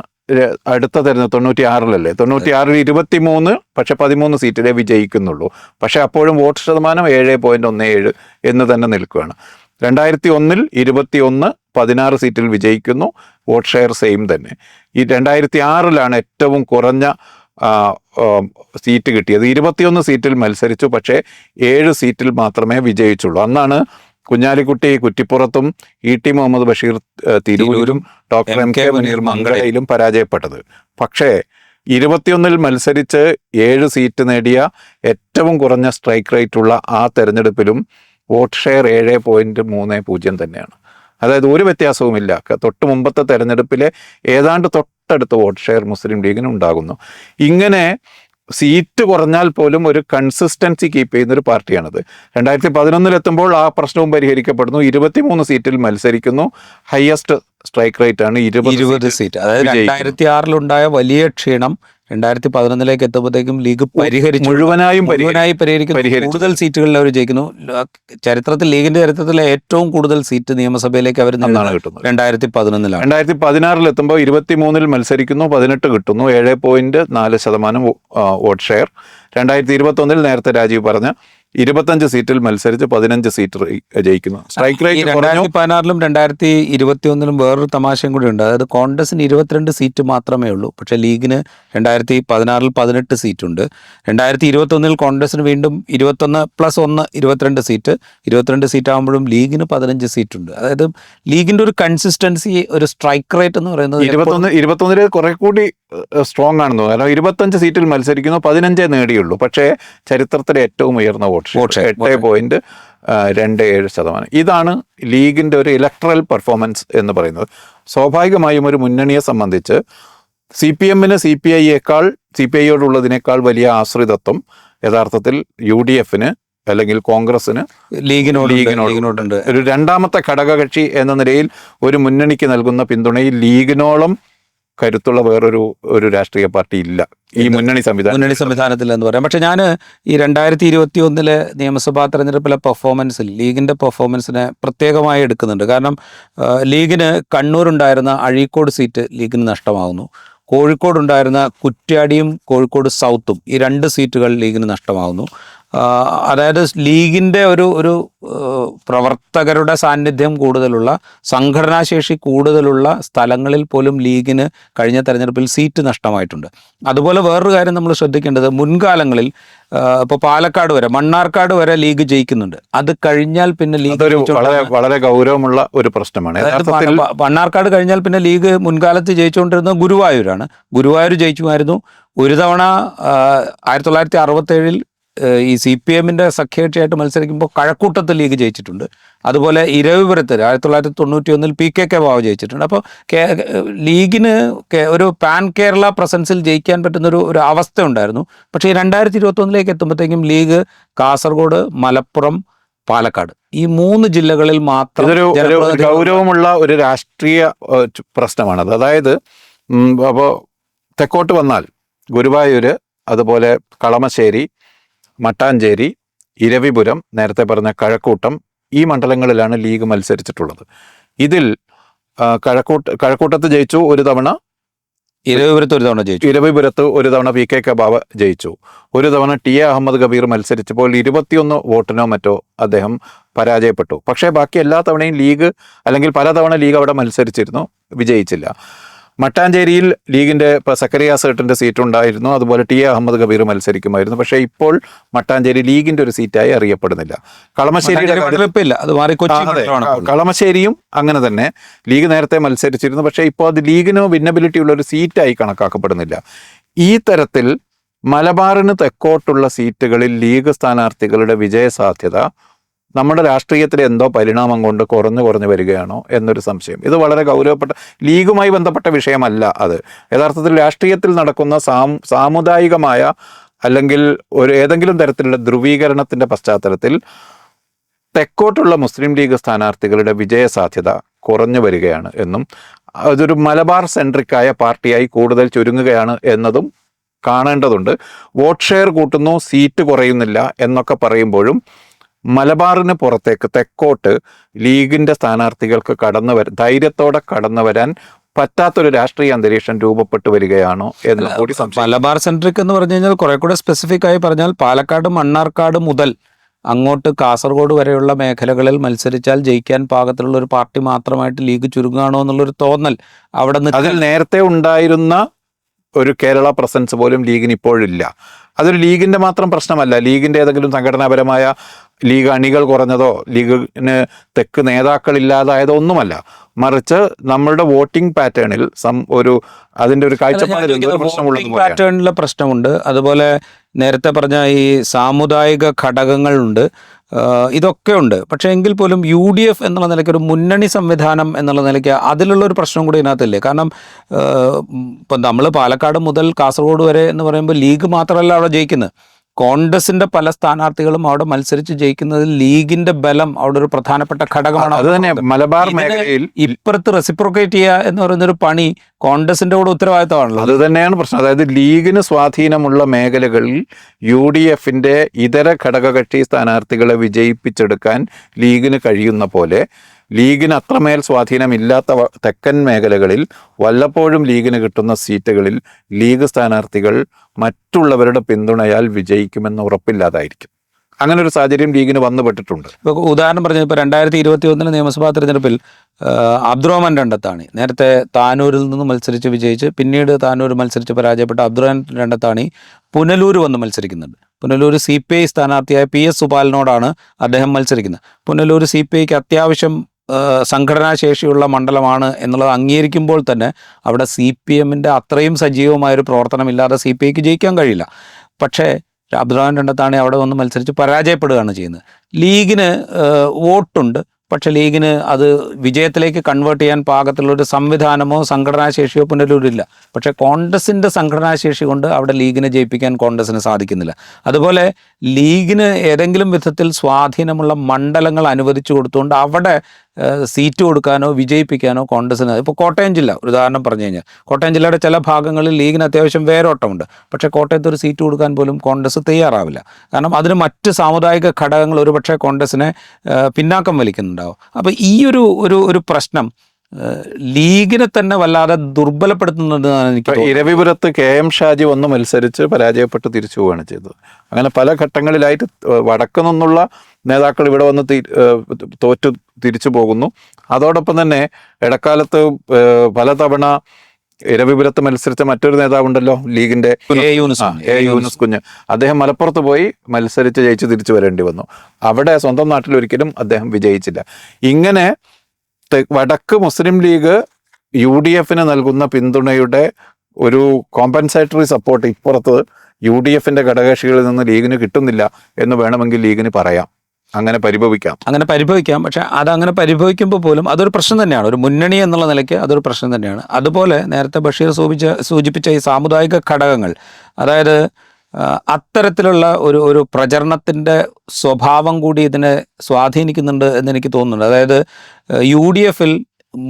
അടുത്ത തെരഞ്ഞെടുപ്പ് 96 23, പക്ഷെ 13 സീറ്റിലേ വിജയിക്കുന്നുള്ളൂ. പക്ഷെ അപ്പോഴും വോട്ട് ശതമാനം 7.17 എന്ന് തന്നെ നിൽക്കുകയാണ്. 2001 21 16 സീറ്റിൽ വിജയിക്കുന്നു, വോട്ട് ഷെയർ സെയിം തന്നെ. ഈ 2006 ഏറ്റവും കുറഞ്ഞ സീറ്റ് കിട്ടിയത്. 21 സീറ്റിൽ മത്സരിച്ചു, പക്ഷേ 7 സീറ്റിൽ മാത്രമേ വിജയിച്ചുള്ളൂ. അന്നാണ് കുഞ്ഞാലിക്കുട്ടി കുറ്റിപ്പുറത്തും ET മുഹമ്മദ് ബഷീർ തിരൂരും ഡോക്ടർ MK മുനീർ മംഗളയിലും പരാജയപ്പെട്ടത്. പക്ഷേ 21 മത്സരിച്ച് 7 സീറ്റ് നേടിയ ഏറ്റവും കുറഞ്ഞ സ്ട്രൈക്ക് റേറ്റുള്ള ആ തെരഞ്ഞെടുപ്പിലും വോട്ട് ഷെയർ 7.30 തന്നെയാണ്. അതായത് ഒരു വ്യത്യാസവുമില്ല. തൊട്ട് മുമ്പത്തെ തെരഞ്ഞെടുപ്പിലെ ഏതാണ്ട് തൊട്ടടുത്ത് വോട്ട് ഷെയർ മുസ്ലിം ലീഗിന് ഉണ്ടാകുന്നു. ഇങ്ങനെ സീറ്റ് കുറഞ്ഞാൽ പോലും ഒരു കൺസിസ്റ്റൻസി കീപ്പ് ചെയ്യുന്ന ഒരു പാർട്ടിയാണത്. 2011 എത്തുമ്പോൾ ആ പ്രശ്നവും പരിഹരിക്കപ്പെടുന്നു. 23 സീറ്റിൽ മത്സരിക്കുന്നു. ഹയസ്റ്റ് സ്ട്രൈക്ക് റേറ്റ് ആണ് 20 സീറ്റ്. അതായത് 2006 വലിയ ക്ഷീണം 2011 എത്തുമ്പോഴത്തേക്കും ലീഗ് മുഴുവനായി പരിഹരിക്കുന്നു. കൂടുതൽ സീറ്റുകളിൽ അവർ ജയിക്കുന്നു. ചരിത്രത്തിൽ ലീഗിന്റെ ചരിത്രത്തിലെ ഏറ്റവും കൂടുതൽ സീറ്റ് നിയമസഭയിലേക്ക് അവർ കിട്ടുന്നത് 2011. 2016 എത്തുമ്പോൾ 23 മത്സരിക്കുന്നു, 18 കിട്ടുന്നു, 7.4% വോട്ട് ഷെയർ. 2021 നേരത്തെ രാജീവ് പറഞ്ഞ 25 സീറ്റിൽ മത്സരിച്ച് 15 സീറ്റ് ജയിക്കുന്നു. സ്ട്രൈക്ക് റേറ്റ് 2016 2021 വേറൊരു തമാശയും കൂടി ഉണ്ട്. അതായത് കോൺഗ്രസിന് 22 സീറ്റ് മാത്രമേ ഉള്ളൂ, പക്ഷേ ലീഗിന് 2016 18 സീറ്റ് ഉണ്ട്. 2021 കോൺഗ്രസിന് വീണ്ടും 21+1 22 സീറ്റ്. 22 സീറ്റ് ആകുമ്പോഴും ലീഗിന് 15 സീറ്റ് ഉണ്ട്. അതായത് ലീഗിന്റെ ഒരു കൺസിസ്റ്റൻസി, ഒരു സ്ട്രൈക്ക് റേറ്റ് എന്ന് പറയുന്നത് 21 കുറെ കൂടി സ്ട്രോങ് ആണെന്ന്. കാരണം 25 സീറ്റിൽ മത്സരിക്കുന്നു, 15 നേടിയുള്ളൂ. പക്ഷേ ചരിത്രത്തിലെ ഏറ്റവും ഉയർന്ന വോട്ട് 8.27%. ഇതാണ് ലീഗിന്റെ ഒരു ഇലക്ട്രൽ പെർഫോമൻസ് എന്ന് പറയുന്നത്. സ്വാഭാവികമായും ഒരു മുന്നണിയെ സംബന്ധിച്ച് CPMന് CPIയോടുള്ളതിനേക്കാൾ വലിയ ആശ്രിതത്വം യഥാർത്ഥത്തിൽ UDFന് അല്ലെങ്കിൽ കോൺഗ്രസിന് ലീഗിനോടുണ്ട്. ഒരു രണ്ടാമത്തെ ഘടകകക്ഷി എന്ന നിലയിൽ ഒരു മുന്നണിക്ക് നൽകുന്ന പിന്തുണയിൽ ലീഗിനോളം കരുത്തുള്ള വേറൊരു രാഷ്ട്രീയ പാർട്ടി ഇല്ല ഈ മുന്നണി സംവിധാനത്തിൽ എന്ന് പറയാം. പക്ഷെ ഞാൻ ഈ 2021 നിയമസഭാ തെരഞ്ഞെടുപ്പിലെ പെർഫോമൻസിൽ ലീഗിന്റെ പെർഫോമൻസിനെ പ്രത്യേകമായി എടുക്കുന്നുണ്ട്. കാരണം ലീഗിന് കണ്ണൂരുണ്ടായിരുന്ന അഴീക്കോട് സീറ്റ് ലീഗിന് നഷ്ടമാകുന്നു. കോഴിക്കോടുണ്ടായിരുന്ന കുറ്റ്യാടിയും കോഴിക്കോട് സൗത്തും ഈ 2 സീറ്റുകൾ ലീഗിന് നഷ്ടമാകുന്നു. അതായത് ലീഗിൻ്റെ ഒരു പ്രവർത്തകരുടെ സാന്നിധ്യം കൂടുതലുള്ള, സംഘടനാശേഷി കൂടുതലുള്ള സ്ഥലങ്ങളിൽ പോലും ലീഗിന് കഴിഞ്ഞ തെരഞ്ഞെടുപ്പിൽ സീറ്റ് നഷ്ടമായിട്ടുണ്ട്. അതുപോലെ വേറൊരു കാര്യം നമ്മൾ ശ്രദ്ധിക്കേണ്ടത്, മുൻകാലങ്ങളിൽ ഇപ്പോൾ പാലക്കാട് വരെ, മണ്ണാർക്കാട് വരെ ലീഗ് ജയിക്കുന്നുണ്ട്. അത് കഴിഞ്ഞാൽ പിന്നെ ലീഗ് വളരെ ഗൗരവമുള്ള ഒരു പ്രശ്നമാണ്. മണ്ണാർക്കാട് കഴിഞ്ഞാൽ പിന്നെ ലീഗ് മുൻകാലത്ത് ജയിച്ചുകൊണ്ടിരുന്നത് ഗുരുവായൂരാണ്. ഗുരുവായൂർ ജയിച്ചുമായിരുന്നു. ഒരു തവണ 1967 ഈ CPMന്റെ സഖ്യകക്ഷിയായിട്ട് മത്സരിക്കുമ്പോൾ കഴക്കൂട്ടത്ത് ലീഗ് ജയിച്ചിട്ടുണ്ട്. അതുപോലെ ഇരവിപുരത്ത് 1991 PKK ബാവ ജയിച്ചിട്ടുണ്ട്. അപ്പോൾ ലീഗിന് ഒരു പാൻ കേരള പ്രസൻസിൽ ജയിക്കാൻ പറ്റുന്നൊരു അവസ്ഥ ഉണ്ടായിരുന്നു. പക്ഷേ 2021 എത്തുമ്പോഴത്തേക്കും ലീഗ് കാസർഗോഡ്, മലപ്പുറം, പാലക്കാട് ഈ 3 ജില്ലകളിൽ മാത്രം ഗൗരവമുള്ള ഒരു രാഷ്ട്രീയ പ്രശ്നമാണത്. അതായത് അപ്പോൾ തെക്കോട്ട് വന്നാൽ ഗുരുവായൂര്, അതുപോലെ കളമശ്ശേരി, മട്ടാഞ്ചേരി, ഇരവിപുരം, നേരത്തെ പറഞ്ഞ കഴക്കൂട്ടം, ഈ മണ്ഡലങ്ങളിലാണ് ലീഗ് മത്സരിച്ചിട്ടുള്ളത്. ഇതിൽ കഴക്കൂട്ടത്ത് ജയിച്ചു ഒരു തവണ, ഇരവിപുരത്ത് ഒരു തവണ PKK ബാവ ജയിച്ചു. ഒരു തവണ TA അഹമ്മദ് കബീർ മത്സരിച്ചപ്പോൾ 21 വോട്ടിനോ മറ്റോ അദ്ദേഹം പരാജയപ്പെട്ടു. പക്ഷേ ബാക്കി എല്ലാ തവണയും ലീഗ്, അല്ലെങ്കിൽ പലതവണ ലീഗ് അവിടെ മത്സരിച്ചിരുന്നു, വിജയിച്ചില്ല. മട്ടാഞ്ചേരിയിൽ ലീഗിന്റെ സക്കറിയ സേട്ടിന്റെ സീറ്റ് ഉണ്ടായിരുന്നു. അതുപോലെ TA അഹമ്മദ് കബീർ മത്സരിക്കുമായിരുന്നു. പക്ഷേ ഇപ്പോൾ മട്ടാഞ്ചേരി ലീഗിന്റെ ഒരു സീറ്റായി അറിയപ്പെടുന്നില്ല. കളമശ്ശേരിയും അങ്ങനെ തന്നെ ലീഗ് നേരത്തെ മത്സരിച്ചിരുന്നു. പക്ഷേ ഇപ്പോൾ അത് ലീഗിന് വിന്നബിലിറ്റി ഉള്ള ഒരു സീറ്റായി കണക്കാക്കപ്പെടുന്നില്ല. ഈ തരത്തിൽ മലബാറിന് തെക്കോട്ടുള്ള സീറ്റുകളിൽ ലീഗ് സ്ഥാനാർത്ഥികളുടെ വിജയസാധ്യത നമ്മുടെ രാഷ്ട്രീയത്തിൽ എന്തോ പരിണാമം കൊണ്ട് കുറഞ്ഞു വരികയാണോ എന്നൊരു സംശയം. ഇത് വളരെ ഗൗരവപ്പെട്ട, ലീഗുമായി ബന്ധപ്പെട്ട വിഷയമല്ല. അത് യഥാർത്ഥത്തിൽ രാഷ്ട്രീയത്തിൽ നടക്കുന്ന സാമുദായികമായ അല്ലെങ്കിൽ ഏതെങ്കിലും തരത്തിലുള്ള ധ്രുവീകരണത്തിൻ്റെ പശ്ചാത്തലത്തിൽ തെക്കോട്ടുള്ള മുസ്ലിം ലീഗ് സ്ഥാനാർത്ഥികളുടെ വിജയസാധ്യത കുറഞ്ഞു വരികയാണ് എന്നും അതൊരു മലബാർ സെൻട്രിക്കായ പാർട്ടിയായി കൂടുതൽ ചുരുങ്ങുകയാണ് എന്നതും കാണേണ്ടതുണ്ട്. വോട്ട് ഷെയർ കൂട്ടുന്നു, സീറ്റ് കുറയുന്നില്ല എന്നൊക്കെ പറയുമ്പോഴും മലബാറിന് പുറത്തേക്ക് തെക്കോട്ട് ലീഗിന്റെ സ്ഥാനാർത്ഥികൾക്ക് ധൈര്യത്തോടെ കടന്നു വരാൻ പറ്റാത്തൊരു രാഷ്ട്രീയ അന്തരീക്ഷം രൂപപ്പെട്ടു വരികയാണോ എന്ന് കൂടി സംശയം. മലബാർ സെൻട്രിക് എന്ന് പറഞ്ഞു കഴിഞ്ഞാൽ കുറെ കൂടെ സ്പെസിഫിക് ആയി പറഞ്ഞാൽ പാലക്കാട്, മണ്ണാർക്കാട് മുതൽ അങ്ങോട്ട് കാസർഗോഡ് വരെയുള്ള മേഖലകളിൽ മത്സരിച്ചാൽ ജയിക്കാൻ പാകത്തിലുള്ള ഒരു പാർട്ടി മാത്രമായിട്ട് ലീഗ് ചുരുങ്ങുകയാണോ എന്നുള്ളൊരു തോന്നൽ അവിടെ അതിൽ നേരത്തെ ഉണ്ടായിരുന്ന ഒരു കേരള പ്രസൻസ് പോലും ലീഗിന് ഇപ്പോഴില്ല. അതൊരു ലീഗിന്റെ മാത്രം പ്രശ്നമല്ല. ലീഗിന്റെ ഏതെങ്കിലും സംഘടനാപരമായ ലീഗ് അണികൾ കുറഞ്ഞതോ ലീഗിന് തെക്ക് നേതാക്കളില്ലാതായതോ ഒന്നുമല്ല, മറിച്ച് നമ്മളുടെ വോട്ടിംഗ് പാറ്റേണിൽ അതിന്റെ ഒരു കാഴ്ചപ്പാടിൽ എന്തോ ഒരു പ്രശ്നമുള്ളത് പോലെയാണ്. പാറ്റേണിലെ പ്രശ്നമുണ്ട്. അതുപോലെ നേരത്തെ പറഞ്ഞ ഈ സാമുദായിക ഘടകങ്ങളുണ്ട്, ഇതൊക്കെ ഉണ്ട്. പക്ഷേ എങ്കിൽ പോലും UDF എന്നുള്ള നിലയ്ക്ക് ഒരു മുന്നണി സംവിധാനം എന്നുള്ള നിലയ്ക്ക് അതിലുള്ള ഒരു പ്രശ്നം കൂടി ഇതിനകത്തില്ലേ? കാരണം ഇപ്പം നമ്മൾ പാലക്കാട് മുതൽ കാസർഗോഡ് വരെ എന്ന് പറയുമ്പോൾ ലീഗ് മാത്രമല്ല അവിടെ ജയിക്കുന്നത്. കോൺഗ്രസിന്റെ പല സ്ഥാനാർത്ഥികളും അവിടെ മത്സരിച്ച് ജയിക്കുന്നതിൽ ലീഗിന്റെ ബലം അവിടെ ഒരു പ്രധാനപ്പെട്ട ഘടകമാണ്. അത് തന്നെ മലബാർ മേഖലയിൽ ഇപ്പുറത്ത് റെസിപ്രോക്കേറ്റ് ചെയ്യുക എന്ന് പറയുന്നൊരു പണി കോൺഗ്രസിന്റെ കൂടെ ഉത്തരവാദിത്തമാണല്ലോ. അത് തന്നെയാണ് പ്രശ്നം. അതായത് ലീഗിന് സ്വാധീനമുള്ള മേഖലകളിൽ UDFന്റെ ഇതര ഘടകകക്ഷി സ്ഥാനാർത്ഥികളെ വിജയിപ്പിച്ചെടുക്കാൻ ലീഗിന് കഴിയുന്ന പോലെ ലീഗിന് അത്രമേൽ സ്വാധീനമില്ലാത്ത തെക്കൻ മേഖലകളിൽ വല്ലപ്പോഴും ലീഗിന് കിട്ടുന്ന സീറ്റുകളിൽ ലീഗ് സ്ഥാനാർത്ഥികൾ മറ്റുള്ളവരുടെ പിന്തുണയാൽ വിജയിക്കുമെന്ന് ഉറപ്പില്ലാതായിരിക്കും. അങ്ങനെ ഒരു സാഹചര്യം ലീഗിന് വന്നുപെട്ടിട്ടുണ്ട്. ഇപ്പോൾ ഉദാഹരണം പറഞ്ഞത്, ഇപ്പോൾ 2021 നിയമസഭാ തെരഞ്ഞെടുപ്പിൽ അബ്ദുറഹ്മാൻ രണ്ടത്താണി നേരത്തെ താനൂരിൽ നിന്ന് മത്സരിച്ച് വിജയിച്ച് പിന്നീട് താനൂർ മത്സരിച്ച് പരാജയപ്പെട്ട അബ്ദുറഹ്മാൻ രണ്ടത്താണി പുനലൂർ വന്ന് മത്സരിക്കുന്നുണ്ട്. പുനലൂർ CPI സ്ഥാനാർത്ഥിയായ PS സുബാലിനോടാണ് അദ്ദേഹം മത്സരിക്കുന്നത്. പുനലൂർ CPIക്ക് അത്യാവശ്യം സംഘടനാശേഷിയുള്ള മണ്ഡലമാണ് എന്നുള്ളത് അംഗീകരിക്കുമ്പോൾ തന്നെ അവിടെ CPMന്റെ അത്രയും സജീവമായൊരു പ്രവർത്തനമില്ലാതെ CPIക്ക് ജയിക്കാൻ കഴിയില്ല. പക്ഷേ അബ്ദുറഹ്മാൻ രണ്ടത്താണി അവിടെ വന്ന് മത്സരിച്ച് പരാജയപ്പെടുകയാണ് ചെയ്യുന്നത്. ലീഗിന് വോട്ടുണ്ട്, പക്ഷേ ലീഗിന് അത് വിജയത്തിലേക്ക് കൺവേർട്ട് ചെയ്യാൻ പാകത്തിലുള്ളൊരു സംവിധാനമോ സംഘടനാശേഷിയോ പുനലൂരില്ല. പക്ഷേ കോൺഗ്രസിൻ്റെ സംഘടനാശേഷി കൊണ്ട് അവിടെ ലീഗിനെ ജയിപ്പിക്കാൻ കോൺഗ്രസിന് സാധിക്കുന്നില്ല. അതുപോലെ ലീഗിന് ഏതെങ്കിലും വിധത്തിൽ സ്വാധീനമുള്ള മണ്ഡലങ്ങൾ അനുവദിച്ചു കൊടുത്തുകൊണ്ട് അവിടെ സീറ്റ് കൊടുക്കാനോ വിജയിപ്പിക്കാനോ കോൺഗ്രസിന്, ഇപ്പോൾ കോട്ടയം ജില്ല ഒരു ഉദാഹരണം പറഞ്ഞു കഴിഞ്ഞാൽ, കോട്ടയം ജില്ലയുടെ ചില ഭാഗങ്ങളിൽ ലീഗിന് അത്യാവശ്യം വേരോട്ടമുണ്ട്. പക്ഷേ കോട്ടയത്ത് ഒരു സീറ്റ് കൊടുക്കാൻ പോലും കോൺഗ്രസ് തയ്യാറാവില്ല. കാരണം അതിന് മറ്റ് സാമുദായിക ഘടകങ്ങൾ ഒരുപക്ഷെ കോൺഗ്രസിനെ പിന്നാക്കം വലിക്കുന്നുണ്ടാവും. അപ്പോൾ ഈ ഒരു പ്രശ്നം ലീഗിനെ തന്നെ വല്ലാതെ ദുർബലപ്പെടുത്തുന്നുണ്ടെന്നാണ് എനിക്ക്. ഇരവിപുരത്ത് KM ഷാജി വന്ന് മത്സരിച്ച് പരാജയപ്പെട്ട് തിരിച്ചു പോവുകയാണ് ചെയ്തത്. അങ്ങനെ പല ഘട്ടങ്ങളിലായിട്ട് വടക്കു നിന്നുള്ള നേതാക്കൾ ഇവിടെ വന്ന് തോറ്റു തിരിച്ചു പോകുന്നു. അതോടൊപ്പം തന്നെ ഇടക്കാലത്ത് പലതവണ ഇരവിപുരത്ത് മത്സരിച്ച മറ്റൊരു നേതാവുണ്ടല്ലോ ലീഗിന്റെ, യൂനുസ് കുഞ്ഞ്, അദ്ദേഹം മലപ്പുറത്ത് പോയി മത്സരിച്ച് ജയിച്ച് തിരിച്ചു വരേണ്ടി വന്നു. അവിടെ സ്വന്തം നാട്ടിൽ ഒരിക്കലും അദ്ദേഹം വിജയിച്ചില്ല. ഇങ്ങനെ വടക്ക് മുസ്ലിം ലീഗ് UDFന് നൽകുന്ന പിന്തുണയുടെ ഒരു കോമ്പൻസേറ്ററി സപ്പോർട്ട് ഇപ്പുറത്ത് UDFന്റെ ഘടകകക്ഷികളിൽ നിന്ന് ലീഗിന് കിട്ടുന്നില്ല എന്ന് വേണമെങ്കിൽ ലീഗിന് പറയാം. അങ്ങനെ പരിഭവിക്കാം. പക്ഷെ അതങ്ങനെ പരിഭവിക്കുമ്പോൾ പോലും അതൊരു പ്രശ്നം തന്നെയാണ്. ഒരു മുന്നണി എന്നുള്ള നിലയ്ക്ക് അതൊരു പ്രശ്നം തന്നെയാണ്. അതുപോലെ നേരത്തെ ബഷീർ സൂചിപ്പിച്ച ഈ സാമുദായിക ഘടകങ്ങൾ, അതായത് അത്തരത്തിലുള്ള ഒരു പ്രചരണത്തിൻ്റെ സ്വഭാവം കൂടി ഇതിനെ സ്വാധീനിക്കുന്നുണ്ട് എന്നെനിക്ക് തോന്നുന്നുണ്ട്. അതായത് UDFൽ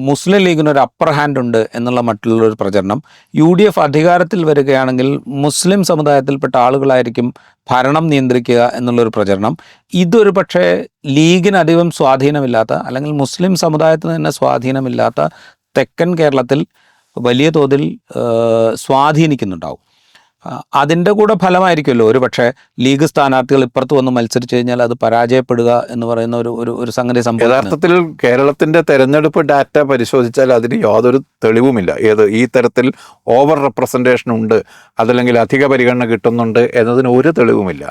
മുസ്ലിം ലീഗിനൊരു അപ്പർ ഹാൻഡ് ഉണ്ട് എന്നുള്ള മറ്റുള്ളൊരു പ്രചരണം, UDF അധികാരത്തിൽ വരികയാണെങ്കിൽ മുസ്ലിം സമുദായത്തിൽപ്പെട്ട ആളുകളായിരിക്കും ഭരണം നിയന്ത്രിക്കുക എന്നുള്ളൊരു പ്രചരണം, ഇതൊരു പക്ഷേ ലീഗിന് അധികം സ്വാധീനമില്ലാത്ത അല്ലെങ്കിൽ മുസ്ലിം സമുദായത്തിന് തന്നെ സ്വാധീനമില്ലാത്ത തെക്കൻ കേരളത്തിൽ വലിയ തോതിൽ സ്വാധീനിക്കുന്നുണ്ടാവും. അതിൻ്റെ കൂടെ ഫലമായിരിക്കുമല്ലോ ഒരു പക്ഷേ ലീഗ് സ്ഥാനാർത്ഥികൾ ഇപ്പുറത്ത് വന്ന് മത്സരിച്ച് കഴിഞ്ഞാൽ അത് പരാജയപ്പെടുക എന്ന് പറയുന്ന ഒരു സംഗതി സംഭവം. യഥാർത്ഥത്തിൽ കേരളത്തിന്റെ തെരഞ്ഞെടുപ്പ് ഡാറ്റ പരിശോധിച്ചാൽ അതിന് യാതൊരു തെളിവുമില്ല. ഈ തരത്തിൽ ഓവർ റെപ്രസെൻറ്റേഷൻ ഉണ്ട്, അതല്ലെങ്കിൽ അധിക പരിഗണന കിട്ടുന്നുണ്ട് എന്നതിന് ഒരു തെളിവുമില്ല.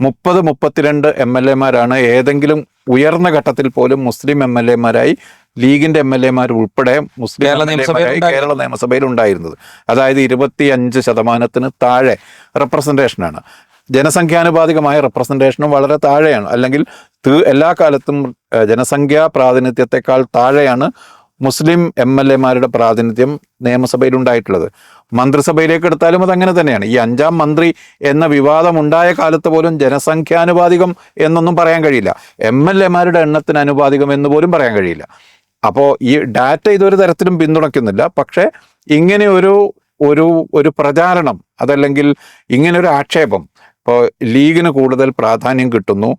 32 MLA-മാരാണ് ഏതെങ്കിലും ഉയർന്ന ഘട്ടത്തിൽ പോലും മുസ്ലിം MLA-മാരായി ലീഗിന്റെ MLA-മാർ ഉൾപ്പെടെ മുസ്ലിം MLA-മാരായി കേരള നിയമസഭയിൽ ഉണ്ടായിരുന്നത്. അതായത് 25% താഴെ റെപ്രസെൻറ്റേഷനാണ്. ജനസംഖ്യാനുപാതികമായ റെപ്രസെൻറ്റേഷനും വളരെ താഴെയാണ്. അല്ലെങ്കിൽ എല്ലാ കാലത്തും ജനസംഖ്യാ പ്രാതിനിധ്യത്തെക്കാൾ താഴെയാണ് മുസ്ലിം MLA-മാരുടെ പ്രാതിനിധ്യം നിയമസഭയിൽ ഉണ്ടായിട്ടുള്ളത്. മന്ത്രിസഭയിലേക്ക് എടുത്താലും അതങ്ങനെ തന്നെയാണ്. ഈ 5ാം മന്ത്രി എന്ന വിവാദം ഉണ്ടായ കാലത്ത് പോലും ജനസംഖ്യാനുപാതികം എന്നൊന്നും പറയാൻ കഴിയില്ല, MLA-മാരുടെ എണ്ണത്തിന് അനുപാതികം എന്ന് പോലും പറയാൻ കഴിയില്ല. അപ്പോൾ ഈ ഡാറ്റ ഇതൊരു തരത്തിലും പിന്തുണയ്ക്കുന്നില്ല. പക്ഷേ ഇങ്ങനെ ഒരു പ്രചാരണം, അതല്ലെങ്കിൽ ഇങ്ങനെ ഒരു ആക്ഷേപം, ഇപ്പോൾ ലീഗിന് കൂടുതൽ പ്രാധാന്യം കിട്ടുന്നു,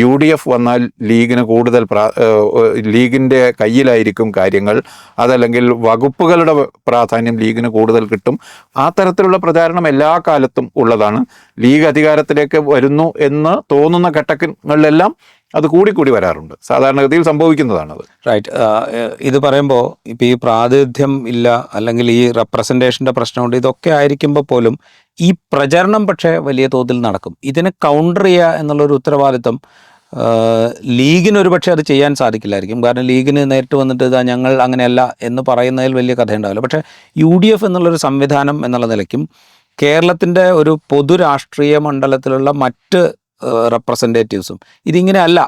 UDF വന്നാൽ ലീഗിന് കൂടുതൽ ലീഗിൻ്റെ കയ്യിലായിരിക്കും കാര്യങ്ങൾ, അതല്ലെങ്കിൽ വകുപ്പുകളുടെ പ്രാധാന്യം ലീഗിന് കൂടുതൽ കിട്ടും, ആ തരത്തിലുള്ള പ്രചാരണം എല്ലാ കാലത്തും ഉള്ളതാണ്. ലീഗ് അധികാരത്തിലേക്ക് വരുന്നു എന്ന് തോന്നുന്ന ഘട്ടങ്ങളിലെല്ലാം അത് കൂടി വരാറുണ്ട്. സാധാരണഗതിയിൽ സംഭവിക്കുന്നതാണത്. റൈറ്റ്. ഇത് പറയുമ്പോൾ ഇപ്പോൾ ഈ പ്രാതിനിധ്യം ഇല്ല, അല്ലെങ്കിൽ ഈ റെപ്രസെൻറ്റേഷൻ്റെ പ്രശ്നമുണ്ട്, ഇതൊക്കെ ആയിരിക്കുമ്പോൾ പോലും ഈ പ്രചരണം പക്ഷേ വലിയ തോതിൽ നടക്കും. ഇതിനെ കൗണ്ടർ ചെയ്യുക എന്നുള്ളൊരു ഉത്തരവാദിത്വം ലീഗിന് ഒരുപക്ഷെ അത് ചെയ്യാൻ സാധിക്കില്ലായിരിക്കും. കാരണം ലീഗിന് നേരിട്ട് വന്നിട്ട് ഇതാ ഞങ്ങൾ അങ്ങനെയല്ല എന്ന് പറയുന്നതിൽ വലിയ കഥയുണ്ടാവില്ല. പക്ഷേ UDF എന്നുള്ളൊരു സംവിധാനം എന്നുള്ള നിലയ്ക്കും കേരളത്തിൻ്റെ ഒരു പൊതു രാഷ്ട്രീയ മണ്ഡലത്തിലുള്ള മറ്റ് റെപ്രസെൻറ്റേറ്റീവ്സും ഇതിങ്ങനെ അല്ല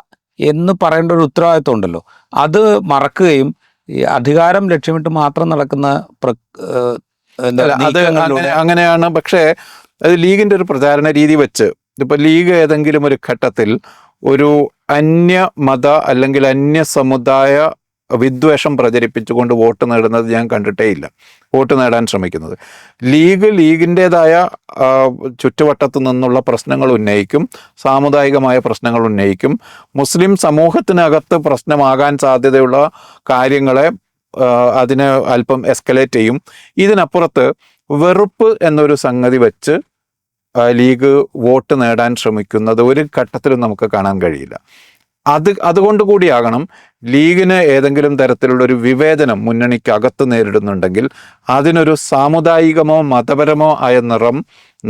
എന്ന് പറയേണ്ട ഒരു ഉത്തരവാദിത്വം ഉണ്ടല്ലോ. അത് മറക്കുകയും ഈ അധികാരം ലക്ഷ്യമിട്ട് മാത്രം നടക്കുന്ന അത് അങ്ങനെയാണ്. പക്ഷേ അത് ലീഗിന്റെ ഒരു പ്രചാരണ രീതി വെച്ച് ഇപ്പൊ ലീഗ് ഏതെങ്കിലും ഒരു ഘട്ടത്തിൽ ഒരു അന്യ മത അല്ലെങ്കിൽ അന്യ സമുദായ വിദ്വേഷം പ്രചരിപ്പിച്ചുകൊണ്ട് വോട്ട് നേടുന്നത് ഞാൻ കണ്ടിട്ടേ ഇല്ല. വോട്ട് നേടാൻ ശ്രമിക്കുന്നത് ലീഗിൻ്റെതായ ചുറ്റുവട്ടത്തു നിന്നുള്ള പ്രശ്നങ്ങൾ ഉന്നയിക്കും, സാമുദായികമായ പ്രശ്നങ്ങൾ ഉന്നയിക്കും, മുസ്ലിം സമൂഹത്തിനകത്ത് പ്രശ്നമാകാൻ സാധ്യതയുള്ള കാര്യങ്ങളെ അതിനെ അല്പം എസ്കലേറ്റ് ചെയ്യും. ഇതിനപ്പുറത്ത് വെറുപ്പ് എന്നൊരു സംഗതി വെച്ച് ലീഗ് വോട്ട് നേടാൻ ശ്രമിക്കുന്നത് ഒരു ഘട്ടത്തിലും നമുക്ക് കാണാൻ കഴിയില്ല. അതുകൊണ്ട് കൂടിയാകണം ലീഗിന് ഏതെങ്കിലും തരത്തിലുള്ളൊരു വിവേചനം മുന്നണിക്കകത്ത് നേരിടുന്നുണ്ടെങ്കിൽ അതിനൊരു സാമുദായികമോ മതപരമോ ആയ നിറം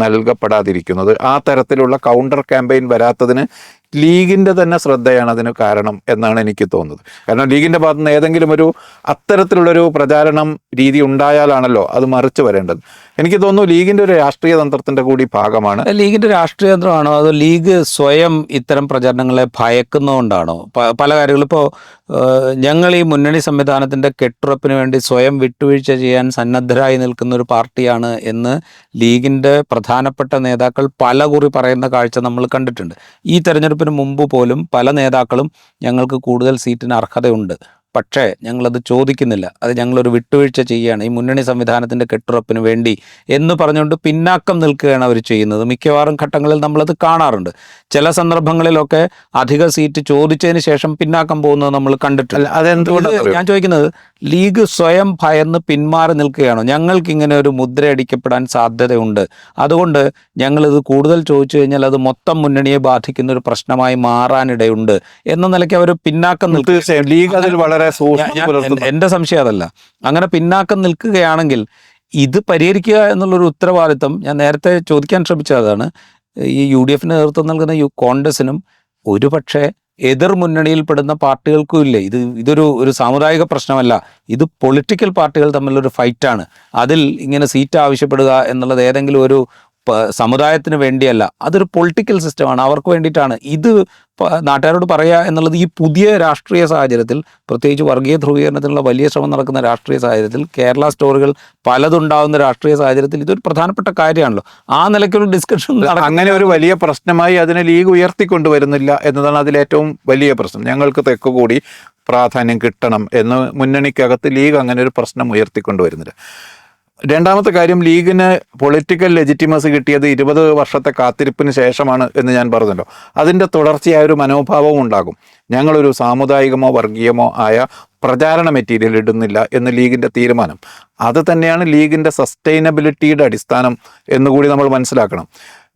നൽകപ്പെടാതിരിക്കുന്നത്. ആ തരത്തിലുള്ള കൗണ്ടർ ക്യാമ്പയിൻ വരാത്തതിന് ലീഗിൻ്റെ തന്നെ ശ്രദ്ധയാണ് അതിന് കാരണം എന്നാണ് എനിക്ക് തോന്നുന്നത്. കാരണം ലീഗിൻ്റെ ഭാഗത്ത് നിന്ന് ഏതെങ്കിലും ഒരു അത്തരത്തിലുള്ളൊരു പ്രചാരണം രീതി ഉണ്ടായാലാണല്ലോ അത് മറിച്ച് വരേണ്ടത്. എനിക്ക് തോന്നുന്നു ലീഗിൻ്റെ ഒരു രാഷ്ട്രീയ തന്ത്രത്തിൻ്റെ കൂടി ഭാഗമാണ്. ലീഗിൻ്റെ രാഷ്ട്രീയ തന്ത്രമാണോ അതോ ലീഗ് സ്വയം ഇത്തരം പ്രചരണങ്ങളെ ഭയക്കുന്നതുകൊണ്ടാണോ? പല കാര്യങ്ങളും ഇപ്പോൾ ഞങ്ങൾ ഈ മുന്നണി സംവിധാനത്തിൻ്റെ കെട്ടുറപ്പിന് വേണ്ടി സ്വയം വിട്ടുവീഴ്ച ചെയ്യാൻ സന്നദ്ധരായി നിൽക്കുന്ന ഒരു പാർട്ടിയാണ് എന്ന് ലീഗിൻ്റെ പ്രധാനപ്പെട്ട നേതാക്കൾ പലകുറി പറയുന്ന കാഴ്ച നമ്മൾ കണ്ടിട്ടുണ്ട്. ഈ തെരഞ്ഞെടുപ്പിന് മുമ്പ് പോലും പല നേതാക്കളും ഞങ്ങൾക്ക് കൂടുതൽ സീറ്റിന് അർഹതയുണ്ട്, പക്ഷേ ഞങ്ങളത് ചോദിക്കുന്നില്ല, അത് ഞങ്ങളൊരു വിട്ടുവീഴ്ച ചെയ്യുകയാണ് ഈ മുന്നണി സംവിധാനത്തിൻ്റെ കെട്ടുറപ്പിന് വേണ്ടി എന്ന് പറഞ്ഞുകൊണ്ട് പിന്നാക്കം നിൽക്കുകയാണ് അവർ ചെയ്യുന്നത്. മിക്കവാറും ഘട്ടങ്ങളിൽ നമ്മളത് കാണാറുണ്ട്. ചില സന്ദർഭങ്ങളിലൊക്കെ അധിക സീറ്റ് ചോദിച്ചതിന് ശേഷം പിന്നാക്കം പോകുന്നത് നമ്മൾ കണ്ടിട്ടില്ല. അതെന്തുകൊണ്ട് ഞാൻ ചോദിക്കുന്നത്, ലീഗ് സ്വയം ഭയന്ന് പിന്മാറി നിൽക്കുകയാണോ? ഞങ്ങൾക്കിങ്ങനെ ഒരു മുദ്രയടിക്കപ്പെടാൻ സാധ്യതയുണ്ട്, അതുകൊണ്ട് ഞങ്ങളിത് കൂടുതൽ ചോദിച്ചു കഴിഞ്ഞാൽ അത് മൊത്തം മുന്നണിയെ ബാധിക്കുന്ന ഒരു പ്രശ്നമായി മാറാനിടയുണ്ട് എന്ന നിലയ്ക്ക് അവർ പിന്നാക്കം നിൽക്കുക. ലീഗ് അതിൽ വളരെ എൻ്റെ സംശയം അതല്ല. അങ്ങനെ പിന്നാക്കം നിൽക്കുകയാണെങ്കിൽ ഇത് പരിഹരിക്കുക എന്നുള്ളൊരു ഉത്തരവാദിത്തം ഞാൻ നേരത്തെ ചോദിക്കാൻ ശ്രമിച്ചതാണ്. ഈ UDFന് നേതൃത്വം നൽകുന്ന കോൺഗ്രസിനും ഒരുപക്ഷെ എതിർ മുന്നണിയിൽപ്പെടുന്ന പാർട്ടികൾക്കും ഇല്ലേ. ഇതൊരു സാമുദായിക പ്രശ്നമല്ല, ഇത് പൊളിറ്റിക്കൽ പാർട്ടികൾ തമ്മിലൊരു ഫൈറ്റാണ്. അതിൽ ഇങ്ങനെ സീറ്റ് ആവശ്യപ്പെടുക എന്നുള്ളത് ഏതെങ്കിലും ഒരു സമുദായത്തിന് വേണ്ടിയല്ല, അതൊരു പൊളിറ്റിക്കൽ സിസ്റ്റമാണ്, അവർക്ക് വേണ്ടിയിട്ടാണ്. ഇത് നാട്ടുകാരോട് പറയുക എന്നുള്ളത് ഈ പുതിയ രാഷ്ട്രീയ സാഹചര്യത്തിൽ, പ്രത്യേകിച്ച് വർഗീയ ധ്രുവീകരണത്തിനുള്ള വലിയ ശ്രമം നടക്കുന്ന രാഷ്ട്രീയ സാഹചര്യത്തിൽ, കേരള സ്റ്റോറികൾ പലതുണ്ടാകുന്ന രാഷ്ട്രീയ സാഹചര്യത്തിൽ ഇതൊരു പ്രധാനപ്പെട്ട കാര്യമാണല്ലോ. ആ നിലയ്ക്കൊരു ഡിസ്കഷൻ അങ്ങനെ ഒരു വലിയ പ്രശ്നമായി അതിനെ ലീഗ് ഉയർത്തിക്കൊണ്ടുവരുന്നില്ല എന്നതാണ് അതിലേറ്റവും വലിയ പ്രശ്നം. ഞങ്ങൾക്ക് തെക്കുകൂടി പ്രാധാന്യം കിട്ടണം എന്ന് മുന്നണിക്കകത്ത് ലീഗ് അങ്ങനെ ഒരു പ്രശ്നം ഉയർത്തിക്കൊണ്ടുവരുന്നില്ല. രണ്ടാമത്തെ കാര്യം, ലീഗിന് പൊളിറ്റിക്കൽ ലെജിറ്റിമസി കിട്ടിയത് 20 വർഷത്തെ കാത്തിരിപ്പിന് ശേഷമാണ് എന്ന് ഞാൻ പറഞ്ഞല്ലോ. അതിൻ്റെ തുടർച്ചയായ ഒരു മനോഭാവവും ഉണ്ടാകും. ഞങ്ങളൊരു സാമുദായികമോ വർഗീയമോ ആയ പ്രചാരണ മെറ്റീരിയൽ ഇടുന്നില്ല എന്ന് ലീഗിൻ്റെ തീരുമാനം. അത് തന്നെയാണ് ലീഗിൻ്റെ സസ്റ്റൈനബിലിറ്റിയുടെ അടിസ്ഥാനം എന്നുകൂടി നമ്മൾ മനസ്സിലാക്കണം.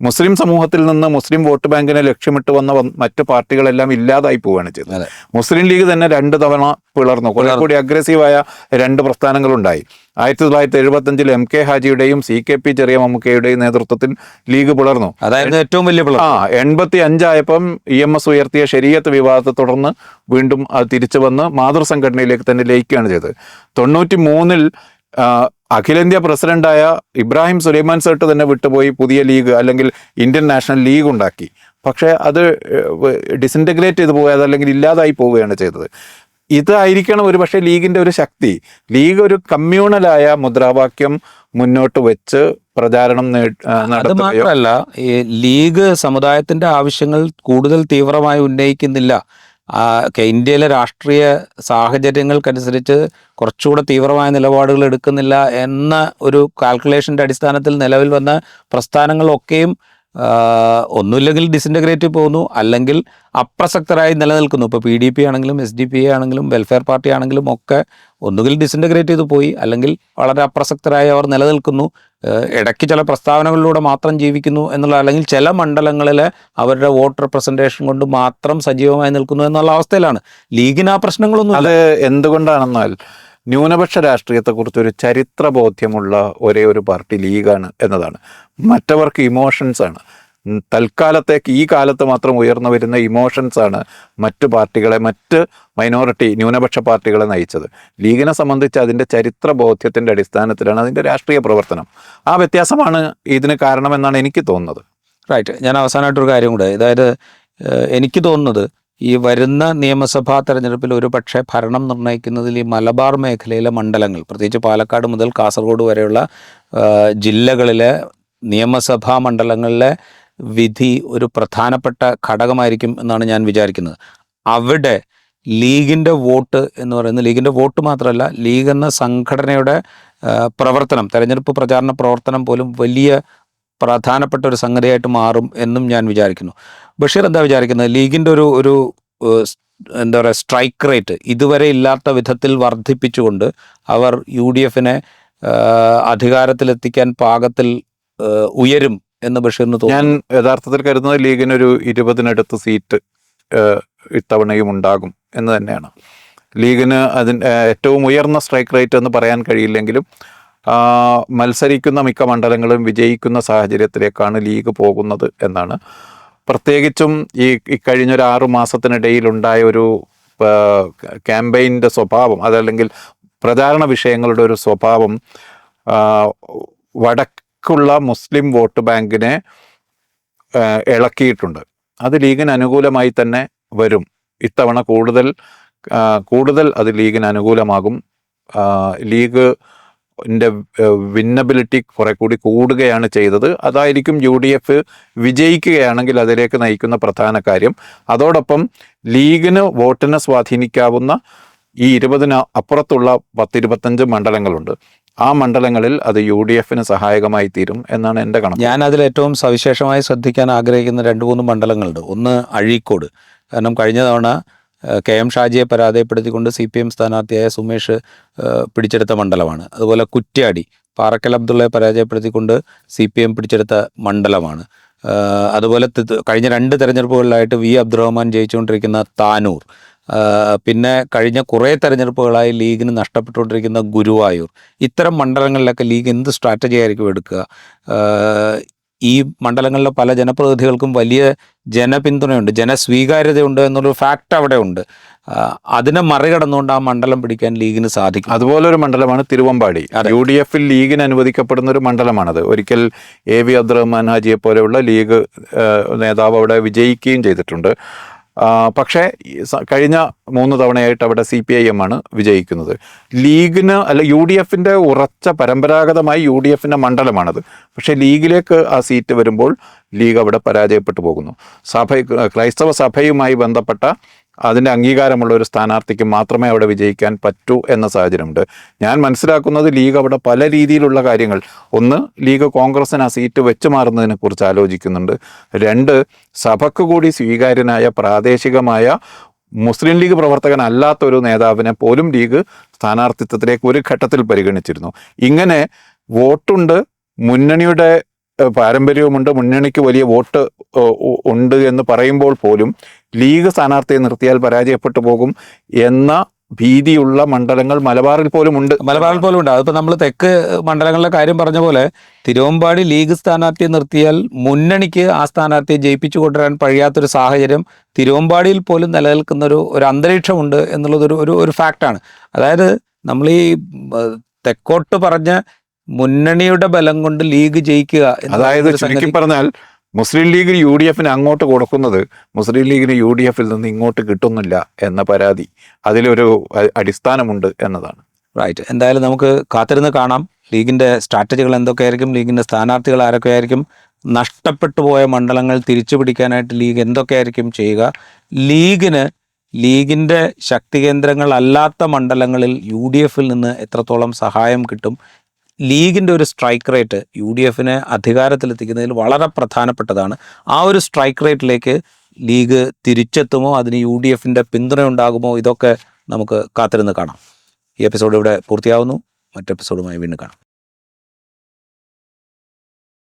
മുസ്ലിം സമൂഹത്തിൽ നിന്ന് മുസ്ലിം വോട്ട് ബാങ്കിനെ ലക്ഷ്യമിട്ട് വന്ന മറ്റു പാർട്ടികളെല്ലാം ഇല്ലാതായി പോവുകയാണ് ചെയ്തത്. മുസ്ലിം ലീഗ് തന്നെ 2 തവണ പിളർന്നു. കുറെ കൂടി അഗ്രസീവായ 2 പ്രസ്ഥാനങ്ങളുണ്ടായി. 1975 MK ഹാജിയുടെയും CKP ചെറിയ മമ്മൂക്കയുടെയും നേതൃത്വത്തിൽ ലീഗ് പിളർന്നു. അതായത് ഏറ്റവും വലിയ 85 ആയപ്പം EMS ഉയർത്തിയ ശരീഅത്ത് വിവാദത്തെ തുടർന്ന് വീണ്ടും അത് തിരിച്ചു വന്ന് മാതൃസംഘടനയിലേക്ക് തന്നെ ലയിക്കുകയാണ് ചെയ്തത്. 93 അഖിലേന്ത്യാ പ്രസിഡന്റായ ഇബ്രാഹിം സുലൈമാൻ സേട്ട് തന്നെ വിട്ടുപോയി പുതിയ ലീഗ് അല്ലെങ്കിൽ ഇന്ത്യൻ നാഷണൽ ലീഗ് ഉണ്ടാക്കി. പക്ഷേ അത് ഡിസിൻറ്റഗ്രേറ്റ് ചെയ്ത് പോവുക, അതല്ലെങ്കിൽ ഇല്ലാതായി പോവുകയാണ് ചെയ്തത്. ഇതായിരിക്കണം ഒരു പക്ഷേ ലീഗിൻ്റെ ഒരു ശക്തി. ലീഗ് ഒരു കമ്മ്യൂണലായ മുദ്രാവാക്യം മുന്നോട്ട് വെച്ച് പ്രചാരണം അത് മാത്രമല്ല, ഈ ലീഗ് സമുദായത്തിൻ്റെ ആവശ്യങ്ങൾ കൂടുതൽ തീവ്രമായി ഉന്നയിക്കുന്നില്ല. ഇന്ത്യയിലെ രാഷ്ട്രീയ സാഹചര്യങ്ങൾക്കനുസരിച്ച് കുറച്ചുകൂടെ തീവ്രമായ നിലപാടുകൾ എടുക്കുന്നില്ല എന്ന ഒരു കാൽക്കുലേഷൻ്റെ അടിസ്ഥാനത്തിൽ നിലവിൽ വന്ന പ്രസ്ഥാനങ്ങളൊക്കെയും ഒന്നുമില്ലെങ്കിൽ ഡിസിൻറ്റഗ്രേറ്റ് പോകുന്നു, അല്ലെങ്കിൽ അപ്രസക്തരായി നിലനിൽക്കുന്നു. ഇപ്പോൾ PDP ആണെങ്കിലും SDPI ആണെങ്കിലും വെൽഫെയർ പാർട്ടി ആണെങ്കിലും ഒക്കെ ഒന്നുകിൽ ഡിസിൻറ്റഗ്രേറ്റ് ചെയ്ത് പോയി, അല്ലെങ്കിൽ വളരെ അപ്രസക്തരായി അവർ നിലനിൽക്കുന്നു. ഇടയ്ക്ക് ചില പ്രസ്താവനകളിലൂടെ മാത്രം ജീവിക്കുന്നു എന്നുള്ള, അല്ലെങ്കിൽ ചില മണ്ഡലങ്ങളിൽ അവരുടെ വോട്ട് റെപ്രസെൻറ്റേഷൻ കൊണ്ട് മാത്രം സജീവമായി നിൽക്കുന്നു എന്നുള്ള അവസ്ഥയിലാണ്. ലീഗിന് ആ പ്രശ്നങ്ങളൊന്നും. അത് എന്തുകൊണ്ടാണെന്നാൽ ന്യൂനപക്ഷ രാഷ്ട്രീയത്തെക്കുറിച്ച് ഒരു ചരിത്ര ബോധ്യമുള്ള ഒരേ ഒരു പാർട്ടി ലീഗാണ് എന്നതാണ്. മറ്റവർക്ക് ഇമോഷൻസ് ആണ്. തൽക്കാലത്തേക്ക് ഈ കാലത്ത് മാത്രം ഉയർന്നു വരുന്ന ഇമോഷൻസാണ് മറ്റു പാർട്ടികളെ, മറ്റ് മൈനോറിറ്റി ന്യൂനപക്ഷ പാർട്ടികളെ നയിച്ചത്. ലീഗിനെ സംബന്ധിച്ച് അതിൻ്റെ ചരിത്ര ബോധ്യത്തിൻ്റെ അടിസ്ഥാനത്തിലാണ് അതിൻ്റെ രാഷ്ട്രീയ പ്രവർത്തനം. ആ വ്യത്യാസമാണ് ഇതിന് കാരണമെന്നാണ് എനിക്ക് തോന്നുന്നത്. റൈറ്റ്. ഞാൻ അവസാനമായിട്ടൊരു കാര്യം കൂടെ, അതായത് എനിക്ക് തോന്നുന്നത് ഈ വരുന്ന നിയമസഭാ തെരഞ്ഞെടുപ്പിൽ ഒരു പക്ഷേ ഭരണം നിർണ്ണയിക്കുന്നതിൽ ഈ മലബാർ മേഖലയിലെ മണ്ഡലങ്ങൾ, പ്രത്യേകിച്ച് പാലക്കാട് മുതൽ കാസർഗോഡ് വരെയുള്ള ജില്ലകളിലെ നിയമസഭാ മണ്ഡലങ്ങളിലെ വിധി ഒരു പ്രധാനപ്പെട്ട ഘടകമായിരിക്കും എന്നാണ് ഞാൻ വിചാരിക്കുന്നത്. അവിടെ ലീഗിൻ്റെ വോട്ട് എന്ന് പറയുന്നത്, ലീഗിൻ്റെ വോട്ട് മാത്രമല്ല, ലീഗ് എന്ന സംഘടനയുടെ പ്രവർത്തനം, തെരഞ്ഞെടുപ്പ് പ്രചാരണ പ്രവർത്തനം പോലും വലിയ പ്രധാനപ്പെട്ട ഒരു സംഗതിയായിട്ട് മാറും എന്നും ഞാൻ വിചാരിക്കുന്നു. ബഷീർ എന്താ വിചാരിക്കുന്നത്? ലീഗിൻ്റെ ഒരു എന്താ പറയുക, സ്ട്രൈക്ക് റേറ്റ് ഇതുവരെ ഇല്ലാത്ത വിധത്തിൽ വർദ്ധിപ്പിച്ചുകൊണ്ട് അവർ UDFനെ അധികാരത്തിലെത്തിക്കാൻ പാകത്തിൽ ഉയരും എന്ന് ബഷീറിന് തോന്നുന്നു. ഞാൻ യഥാർത്ഥത്തിൽ കരുതുന്നത് ലീഗിനൊരു 20-നടുത്ത് സീറ്റ് ഇത്തവണയും ഉണ്ടാകും എന്ന് തന്നെയാണ്. ലീഗിന് അതിന് ഏറ്റവും ഉയർന്ന സ്ട്രൈക്ക് റേറ്റ് എന്ന് പറയാൻ കഴിയില്ലെങ്കിലും മത്സരിക്കുന്ന മിക്ക മണ്ഡലങ്ങളും വിജയിക്കുന്ന സാഹചര്യത്തിലേക്കാണ് ലീഗ് പോകുന്നത് എന്നാണ്. പ്രത്യേകിച്ചും ഈ കഴിഞ്ഞൊരു 6 മാസത്തിനിടയിലുണ്ടായ ഒരു ക്യാമ്പയിൻ്റെ സ്വഭാവം, അതല്ലെങ്കിൽ പ്രചാരണ വിഷയങ്ങളുടെ ഒരു സ്വഭാവം വടക്കുള്ള മുസ്ലിം വോട്ട് ബാങ്കിനെ ഇളക്കിയിട്ടുണ്ട്. അത് ലീഗിന് അനുകൂലമായി തന്നെ വരും. ഇത്തവണ കൂടുതൽ അത് ലീഗിന് അനുകൂലമാകും. ലീഗിൻ്റെ വിന്നബിലിറ്റി കുറെ കൂടി കൂടുകയാണ് ചെയ്തത്. അതായിരിക്കും UDF വിജയിക്കുകയാണെങ്കിൽ അതിലേക്ക് നയിക്കുന്ന പ്രധാന കാര്യം. അതോടൊപ്പം ലീഗിന് വോട്ടിനെ സ്വാധീനിക്കാവുന്ന ഈ 20-ന് അപ്പുറത്തുള്ള 10-25 മണ്ഡലങ്ങളുണ്ട്. ആ മണ്ഡലങ്ങളിൽ അത് UDFന് സഹായകമായി തീരും എന്നാണ് എൻ്റെ കണക്ക്. ഞാൻ അതിൽ ഏറ്റവും സവിശേഷമായി ശ്രദ്ധിക്കാൻ ആഗ്രഹിക്കുന്ന 2-3 മണ്ഡലങ്ങളുണ്ട്. ഒന്ന് അഴീക്കോട്. കാരണം കഴിഞ്ഞ തവണ KM ഷാജിയെ പരാജയപ്പെടുത്തിക്കൊണ്ട് CPM സ്ഥാനാർത്ഥിയായ സുമേഷ് പിടിച്ചെടുത്ത മണ്ഡലമാണ്. അതുപോലെ കുറ്റ്യാടി, പാറക്കൽ അബ്ദുള്ളയെ പരാജയപ്പെടുത്തിക്കൊണ്ട് CPM പിടിച്ചെടുത്ത മണ്ഡലമാണ്. അതുപോലെ കഴിഞ്ഞ 2 തെരഞ്ഞെടുപ്പുകളിലായിട്ട് V അബ്ദുറഹ്മാൻ ജയിച്ചുകൊണ്ടിരിക്കുന്ന താനൂർ, പിന്നെ കഴിഞ്ഞ കുറേ തെരഞ്ഞെടുപ്പുകളായി ലീഗിന് നഷ്ടപ്പെട്ടുകൊണ്ടിരിക്കുന്ന ഗുരുവായൂർ. ഇത്തരം മണ്ഡലങ്ങളിലൊക്കെ ലീഗ് എന്ത് സ്ട്രാറ്റജി ആയിരിക്കും എടുക്കുക? ഈ മണ്ഡലങ്ങളിലെ പല ജനപ്രതിനിധികൾക്കും വലിയ ജനപിന്തുണയുണ്ട്, ജനസ്വീകാര്യതയുണ്ട് എന്നുള്ളൊരു ഫാക്റ്റ് അവിടെ ഉണ്ട്. അതിനെ മറികടന്നുകൊണ്ട് ആ മണ്ഡലം പിടിക്കാൻ ലീഗിന് സാധിക്കും. അതുപോലൊരു മണ്ഡലമാണ് തിരുവമ്പാടി. UDFൽ ലീഗിന് അനുവദിക്കപ്പെടുന്ന ഒരു മണ്ഡലമാണത്. ഒരിക്കൽ AV അബ്ദുറഹ്മാൻ ഹാജിയെ പോലെയുള്ള ലീഗ് നേതാവ് അവിടെ വിജയിക്കുകയും ചെയ്തിട്ടുണ്ട്. പക്ഷേ കഴിഞ്ഞ 3 തവണയായിട്ട് അവിടെ CPIM ആണ് വിജയിക്കുന്നത്. ലീഗിന് UDFൻ്റെ ഉറച്ച പരമ്പരാഗതമായി UDFൻ്റെ മണ്ഡലമാണത്. പക്ഷേ ലീഗിലേക്ക് ആ സീറ്റ് വരുമ്പോൾ ലീഗ് അവിടെ പരാജയപ്പെട്ടു പോകുന്നു. ക്രൈസ്തവ സഭയുമായി ബന്ധപ്പെട്ട അതിൻ്റെ അംഗീകാരമുള്ള ഒരു സ്ഥാനാർത്ഥിക്ക് മാത്രമേ അവിടെ വിജയിക്കാൻ പറ്റൂ എന്ന സാഹചര്യമുണ്ട്. ഞാൻ മനസ്സിലാക്കുന്നത് ലീഗ് അവിടെ പല രീതിയിലുള്ള കാര്യങ്ങൾ, ഒന്ന് ലീഗ് കോൺഗ്രസിന് ആ സീറ്റ് വെച്ച് മാറുന്നതിനെ കുറിച്ച് ആലോചിക്കുന്നുണ്ട്. 2 സഭയ്ക്ക് കൂടി സ്വീകാര്യനായ പ്രാദേശികമായ മുസ്ലിം ലീഗ് പ്രവർത്തകനല്ലാത്ത ഒരു നേതാവിനെ പോലും ലീഗ് സ്ഥാനാർത്ഥിത്വത്തിലേക്ക് ഒരു ഘട്ടത്തിൽ പരിഗണിച്ചിരുന്നു. ഇങ്ങനെ വോട്ടുണ്ട്, മുന്നണിയുടെ പാരമ്പര്യവുമുണ്ട്, മുന്നണിക്ക് വലിയ വോട്ട് ഉണ്ട് എന്ന് പറയുമ്പോൾ പോലും ലീഗ് സ്ഥാനാർത്ഥിയെ നിർത്തിയാൽ പരാജയപ്പെട്ടു പോകും എന്ന ഭീതിയുള്ള മണ്ഡലങ്ങൾ മലബാറിൽ പോലും ഉണ്ട്. അതിപ്പോൾ നമ്മൾ തെക്ക് മണ്ഡലങ്ങളിലെ കാര്യം പറഞ്ഞ പോലെ തിരുവമ്പാടി ലീഗ് സ്ഥാനാർത്ഥിയെ നിർത്തിയാൽ മുന്നണിക്ക് ആ സ്ഥാനാർത്ഥിയെ ജയിപ്പിച്ചു കൊണ്ടുവരാൻ കഴിയാത്തൊരു സാഹചര്യം തിരുവമ്പാടിയിൽ പോലും നിലനിൽക്കുന്ന ഒരു അന്തരീക്ഷമുണ്ട് എന്നുള്ളത് ഒരു ഫാക്റ്റാണ്. അതായത് നമ്മൾ ഈ തെക്കോട്ട് പറഞ്ഞ മുന്നണിയുടെ ബലം കൊണ്ട് ലീഗ് ജയിക്കുക, അതായത് ചുരുക്കി പറഞ്ഞാൽ മുസ്ലിം ലീഗ് UDFന് അങ്ങോട്ട് കൊടുക്കുന്നത് മുസ്ലിം ലീഗിന് UDFൽ നിന്ന് ഇങ്ങോട്ട് കിട്ടുന്നില്ല എന്ന പരാതി അതിലൊരു അടിസ്ഥാനമുണ്ട് എന്നതാണ്. റൈറ്റ്. എന്തായാലും നമുക്ക് കാത്തിരുന്ന് കാണാം ലീഗിൻ്റെ സ്ട്രാറ്റജികൾ എന്തൊക്കെയായിരിക്കും, ലീഗിൻ്റെ സ്ഥാനാർത്ഥികൾ ആരൊക്കെയായിരിക്കും, നഷ്ടപ്പെട്ടു പോയ മണ്ഡലങ്ങൾ തിരിച്ചു പിടിക്കാനായിട്ട് ലീഗ് എന്തൊക്കെയായിരിക്കും ചെയ്യുക, ലീഗിൻ്റെ ശക്തി കേന്ദ്രങ്ങളല്ലാത്ത മണ്ഡലങ്ങളിൽ UDFൽ നിന്ന് എത്രത്തോളം സഹായം കിട്ടും. ലീഗിൻ്റെ ഒരു സ്ട്രൈക്ക് റേറ്റ് UDFനെ അധികാരത്തിലെത്തിക്കുന്നതിൽ വളരെ പ്രധാനപ്പെട്ടതാണ്. ആ ഒരു സ്ട്രൈക്ക് റേറ്റിലേക്ക് ലീഗ് തിരിച്ചെത്തുമോ, അതിന് UDFൻ്റെ പിന്തുണ ഉണ്ടാകുമോ, ഇതൊക്കെ നമുക്ക് കാത്തിരുന്ന് കാണാം. ഈ എപ്പിസോഡ് ഇവിടെ പൂർത്തിയാവുന്നു. മറ്റു എപ്പിസോഡുമായി വീണ്ടും കാണാം.